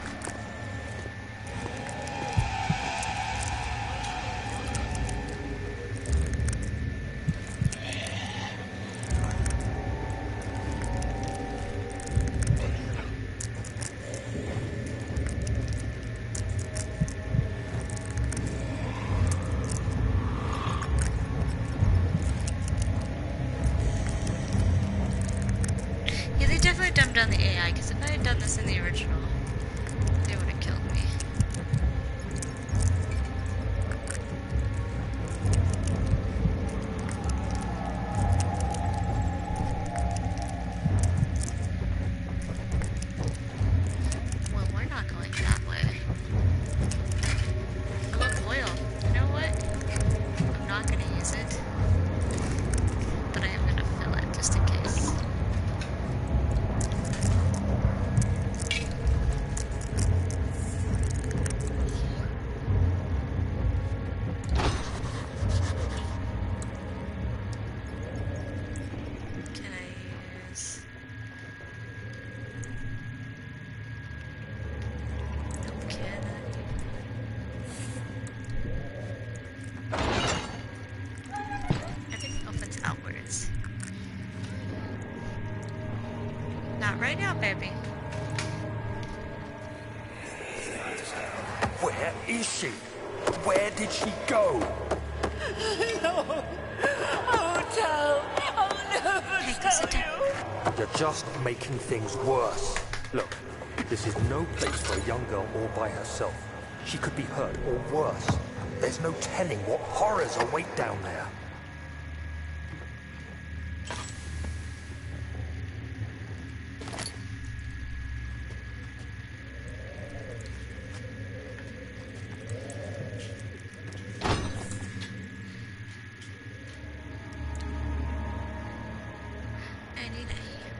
Yeah, they definitely dumbed down the AI, because if I had done this in the original, they would have killed me. Well, we're not going that way. I love oil. You know what? I'm not gonna use it, but I am gonna fill it just in case. Can I use... Nope, can I? Everything opens outwards. Not right now, baby. Where is she? Where did she go? No. Oh, no. I'll never Hey, go sit down. You're just making things worse. Look, this is no place for a young girl all by herself. She could be hurt or worse. There's no telling what horrors await down there. I need a hammer.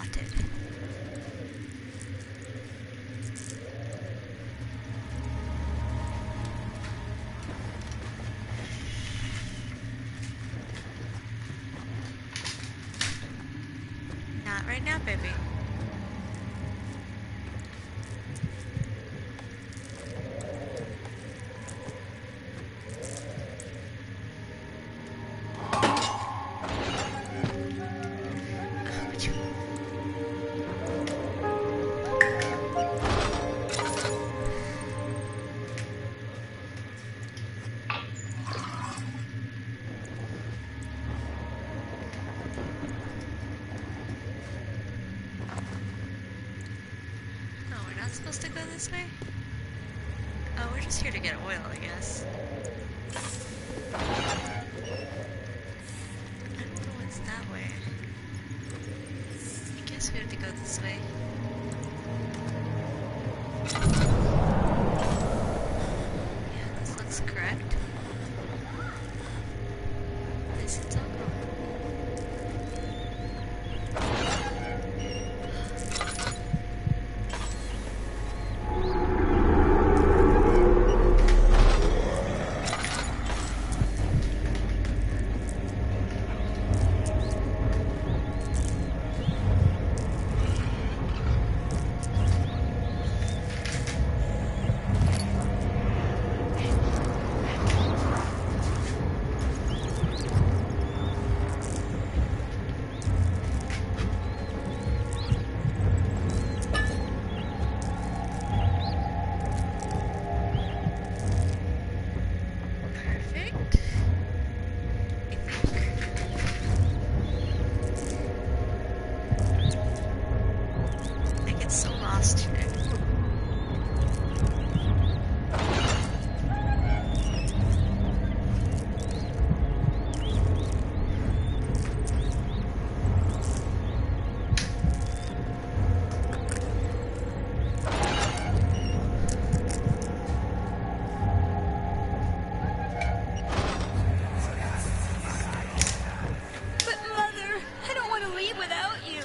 spotted. Not right now, baby. Oh, we're not supposed to go this way? Oh, we're just here to get oil, I guess. I don't know what's that way. I guess we have to go this way. Yeah, this looks correct. This is all. Perfect. I get so lost here. But Mother, I don't want to leave without you.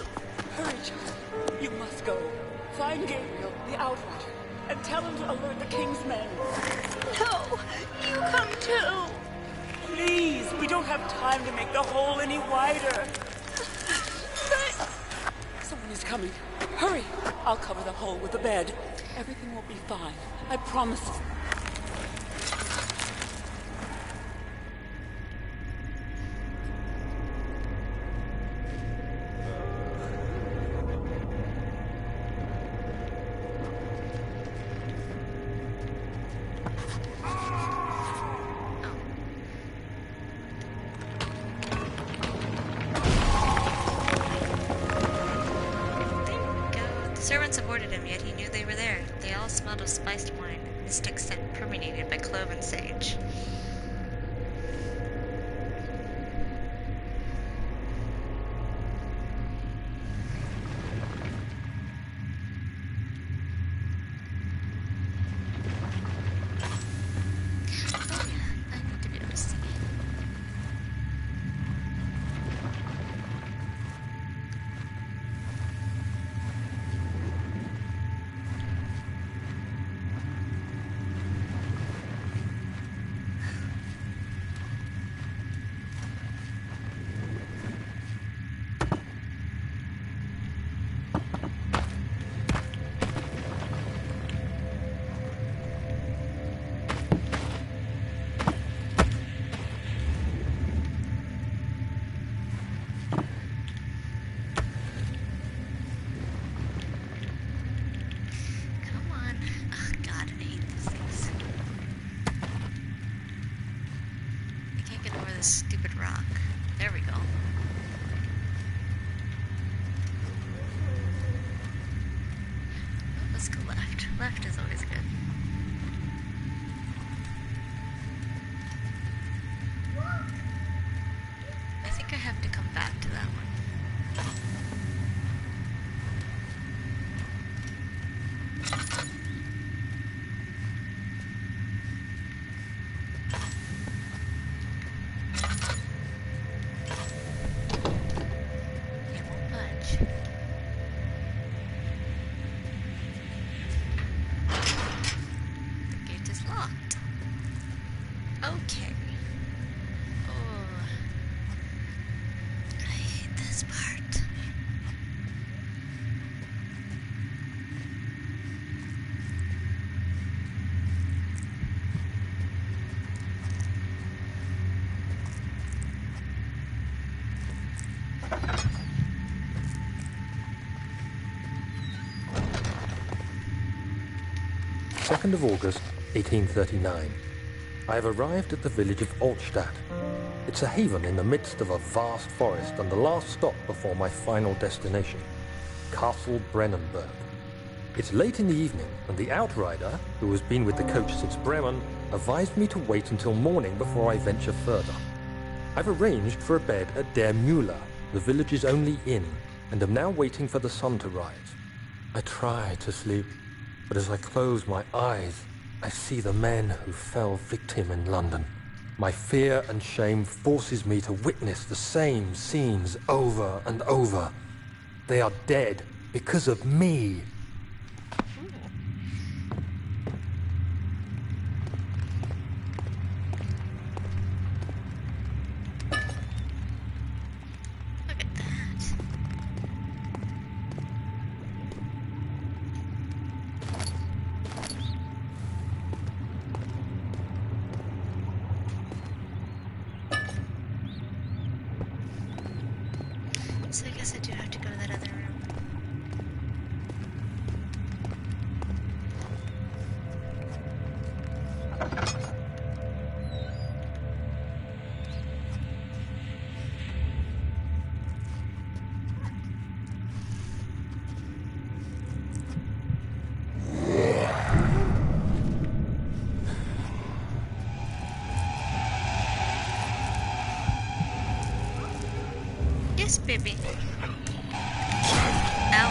Hurry, child. You must go. Find Gabriel, the Outrider, and tell him to alert the King's men. No, you come too. Please, we don't have time to make the hole any wider. But Someone is coming. Hurry. I'll cover the hole with the bed. Everything will be fine. I promise. The servants avoided him, yet he knew they were there. They all smelled of spiced wine, mystic scent permeated by clove and sage. Oh yeah, I need to be able to see. 2nd of August, 1839. I have arrived at the village of Altstadt. It's a haven in the midst of a vast forest and the last stop before my final destination, Castle Brennenburg. It's late in the evening, and the outrider, who has been with the coach since Bremen, advised me to wait until morning before I venture further. I've arranged for a bed at Der Müller, the village's only inn, and am now waiting for the sun to rise. I try to sleep, but as I close my eyes, I see the men who fell victim in London. My fear and shame forces me to witness the same scenes over and over. They are dead because of me. Look at that. So I guess I do have to go to that other room. Yes, baby. Ow.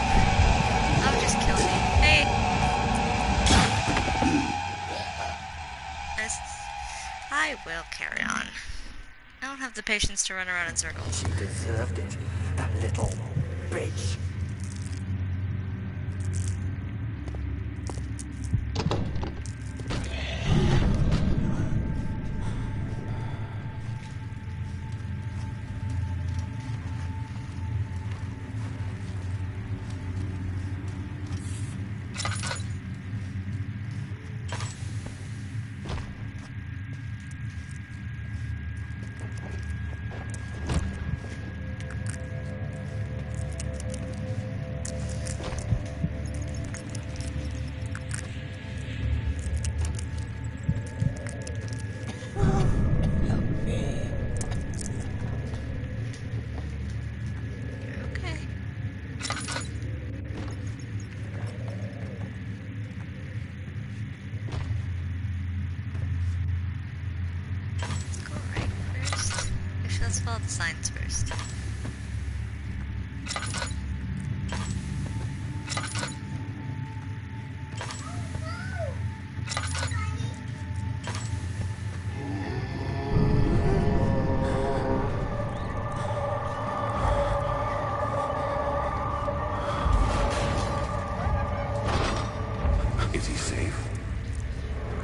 Oh, just kill me. Hey! I will carry on. I don't have the patience to run around in circles. She deserved it, that little bitch. Okay. Let's go right first. Actually, let's follow the signs first. Is he safe?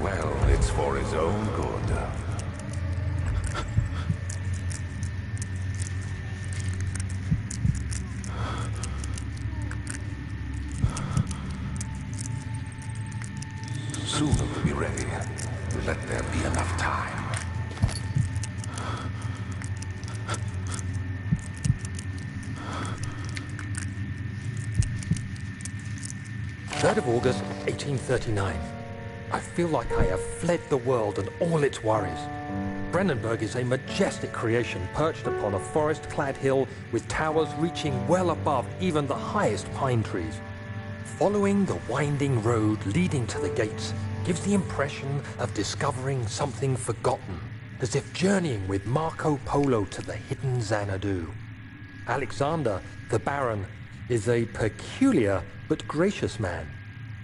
Well, it's for his own good. Soon we'll be ready. Let there be enough time. 3rd of August, 1839. I feel like I have fled the world and all its worries. Brennenburg is a majestic creation perched upon a forest-clad hill with towers reaching well above even the highest pine trees. Following the winding road leading to the gates gives the impression of discovering something forgotten, as if journeying with Marco Polo to the hidden Xanadu. Alexander, the Baron, is a peculiar but gracious man.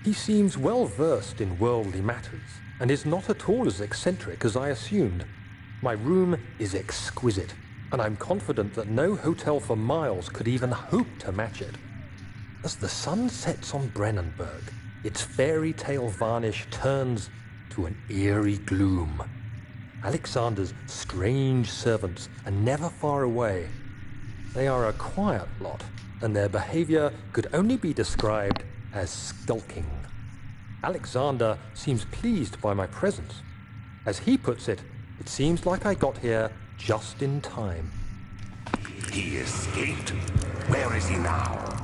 He seems well versed in worldly matters and is not at all as eccentric as I assumed. My room is exquisite, and I'm confident that no hotel for miles could even hope to match it. As the sun sets on Brennenburg, its fairy tale varnish turns to an eerie gloom. Alexander's strange servants are never far away. They are a quiet lot, and their behavior could only be described as skulking. Alexander seems pleased by my presence. As he puts it, it seems like I got here just in time. He escaped? Where is he now?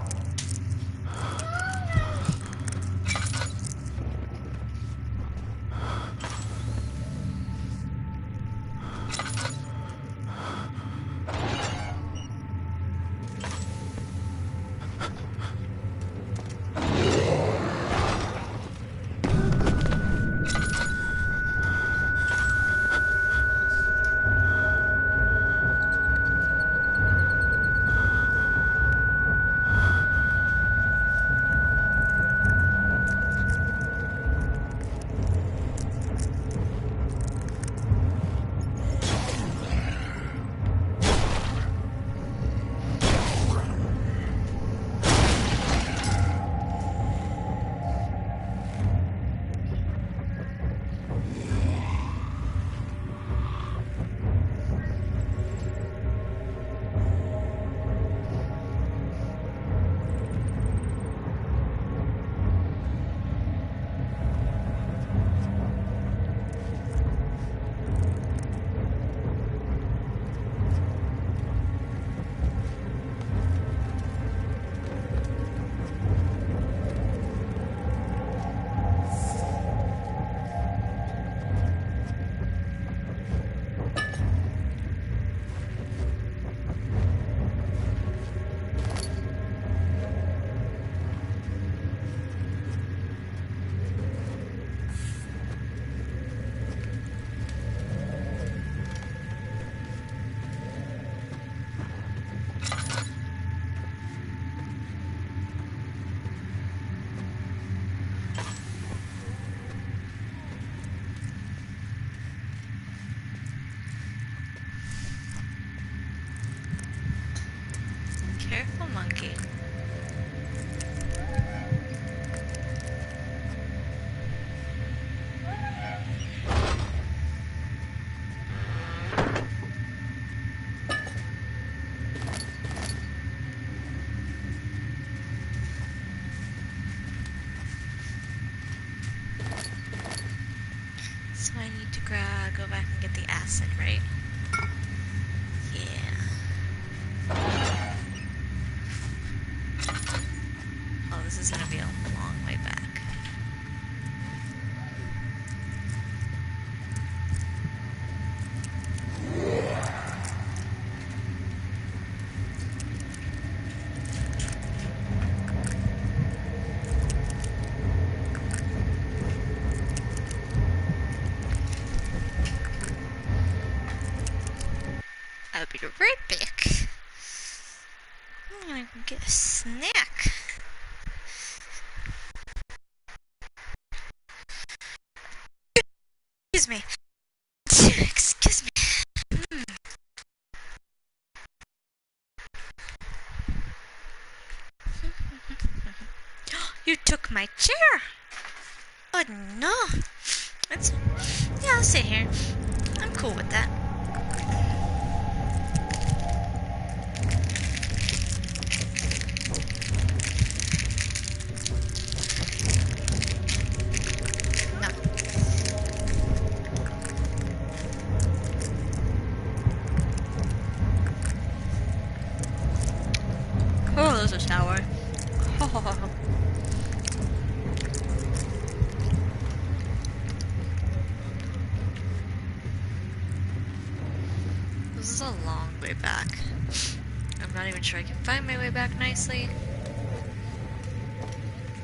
go back and get the acid, right? Yeah. Oh, this is gonna be a long way back. I'll be right back. I'm gonna go get a snack. Excuse me. Excuse me. You took my chair. Oh no. Yeah, I'll sit here. I'm cool with that. No. Oh, there's a shower. This is a long way back. I'm not even sure I can find my way back nicely.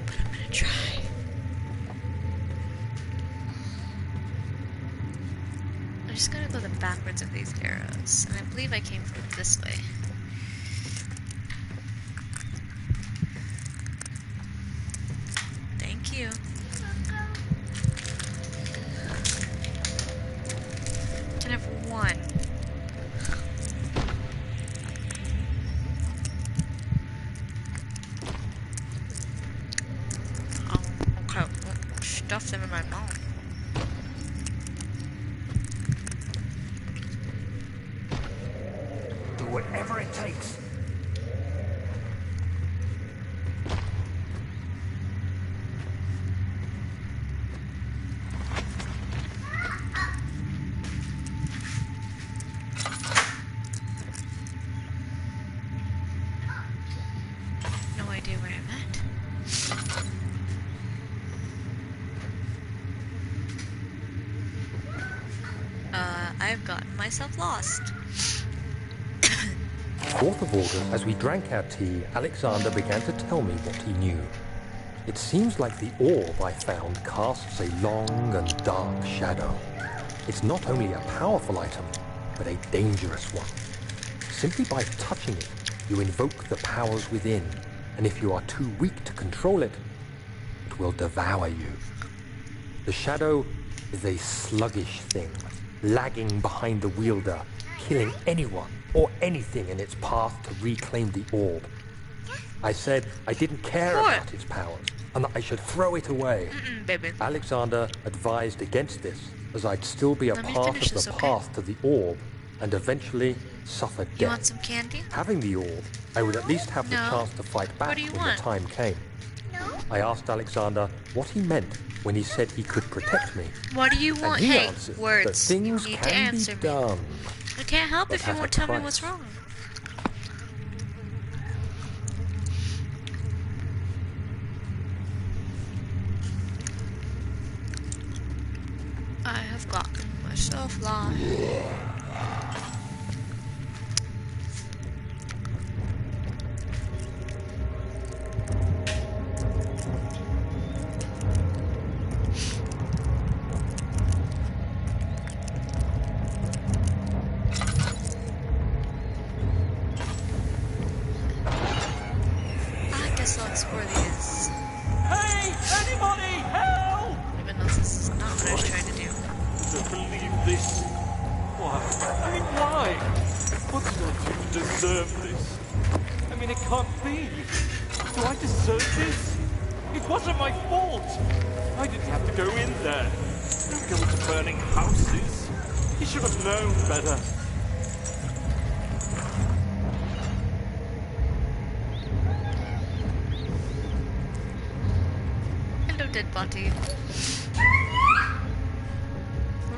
But I'm gonna try. I'm just gonna go the backwards of these arrows. And I believe I came from this way. Thank you. Can I have one? Okay. Stuff them in my mouth. Do whatever it takes. No idea where I'm at. I've gotten myself lost. 4th of August, as we drank our tea, Alexander began to tell me what he knew. It seems like the orb I found casts a long and dark shadow. It's not only a powerful item, but a dangerous one. Simply by touching it, you invoke the powers within, and if you are too weak to control it, it will devour you. The shadow is a sluggish thing, lagging behind the wielder, killing anyone or anything in its path to reclaim the orb. I said I didn't care about its powers, and that I should throw it away. Baby. Alexander advised against this, as I'd still be a Let me part finish of the this, okay? path to the orb, and eventually suffer You want death. some candy? Having the orb, I would at least have the No. chance to fight back What do you when want? the time came. I asked Alexander what he meant when he said he could protect me. What do you And want? he Hey, answered that words. You things need to can answer be me. done. I can't help but if you at a won't tell me price. what's wrong. I have gotten myself lost. I guess I'll explore these. Hey! Anybody! Help! Even though this is not what I was trying to do. I don't believe this. Why? I mean, why? What did I do to deserve this? I mean, it can't be. Do I deserve this? It wasn't my fault. I didn't have to go in there. Don't go into burning houses. He should have known better. Hello, dead body.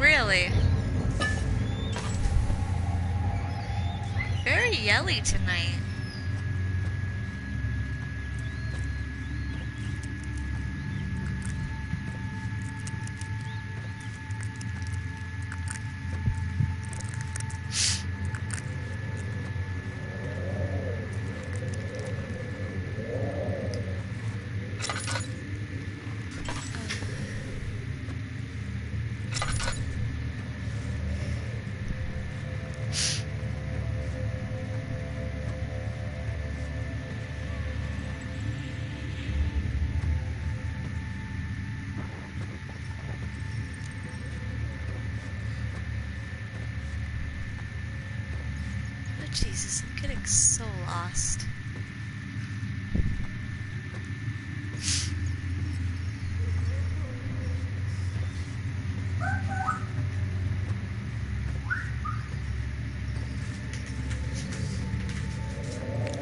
Really? Very yelly tonight. Jesus, I'm getting so lost.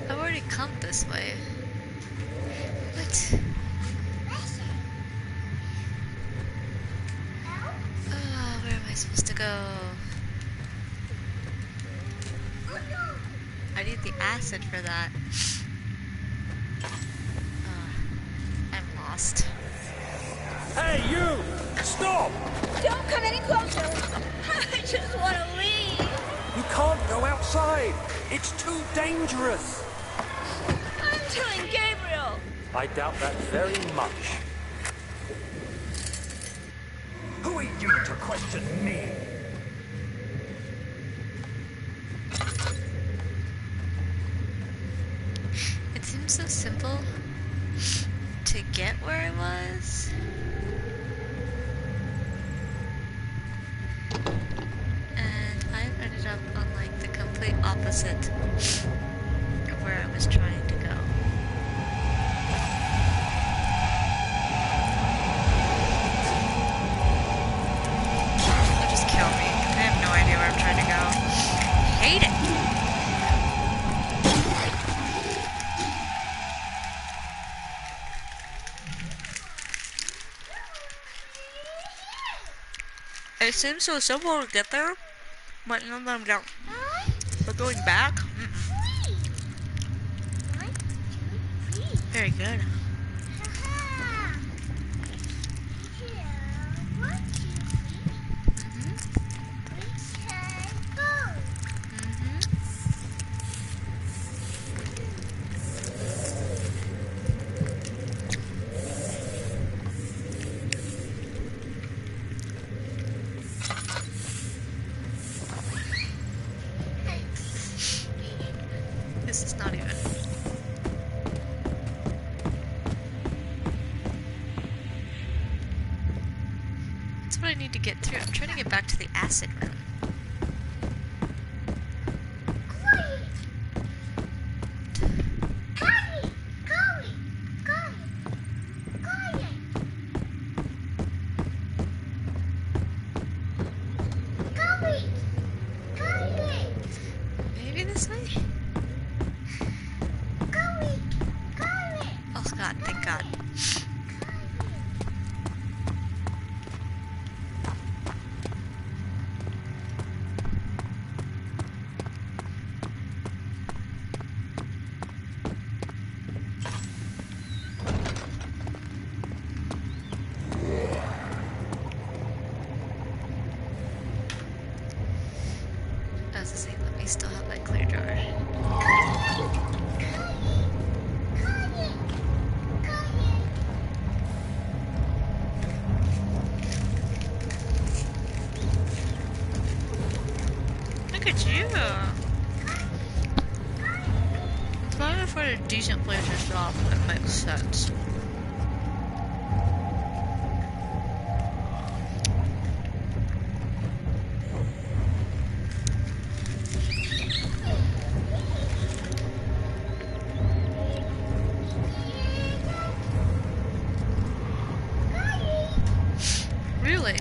I've already come this way. What? Oh, where am I supposed to go? I need the acid for that. I'm lost. Hey, you! Stop! Don't come any closer. I just want to leave. You can't go outside. It's too dangerous. I'm telling Gabriel. I doubt that very much. Who are you to question me? It seems so simple to get where I was. And I've ended up on like the complete opposite of where I was trying to go. They'll just kill me. I have no idea where I'm trying to go. I hate it. It seems so simple to get there, but now that I'm down, but going back, very good. This is not even. That's what I need to get through. I'm trying to get back to the acid room. Maybe this way? Oh god, thank god. I was gonna say, let me still have that clear drawer. Look at you! It's fine for a decent place to stop. That makes sense. Really?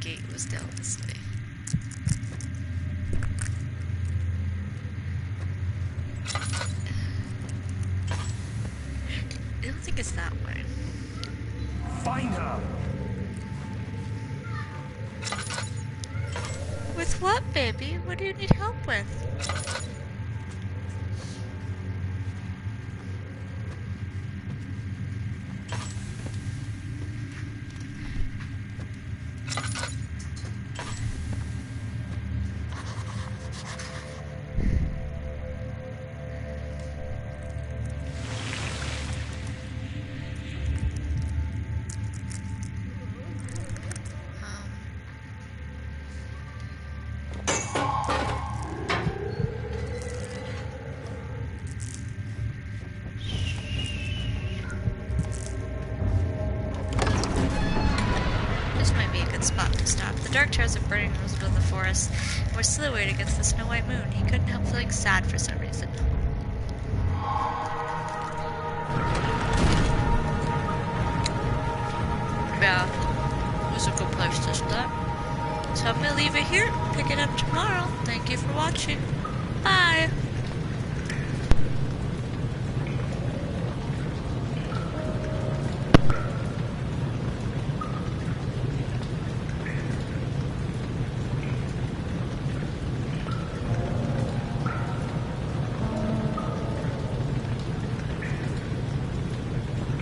gate was down this way. I don't think it's that way. Find her! With what, baby? What do you need help with? Spot to stop. The dark trails of burning rose above the forest were silhouetted against the snow-white moon. He couldn't help feeling sad for some reason. Yeah, it was a good place to start. So I'm gonna leave it here, pick it up tomorrow. Thank you for watching. Bye!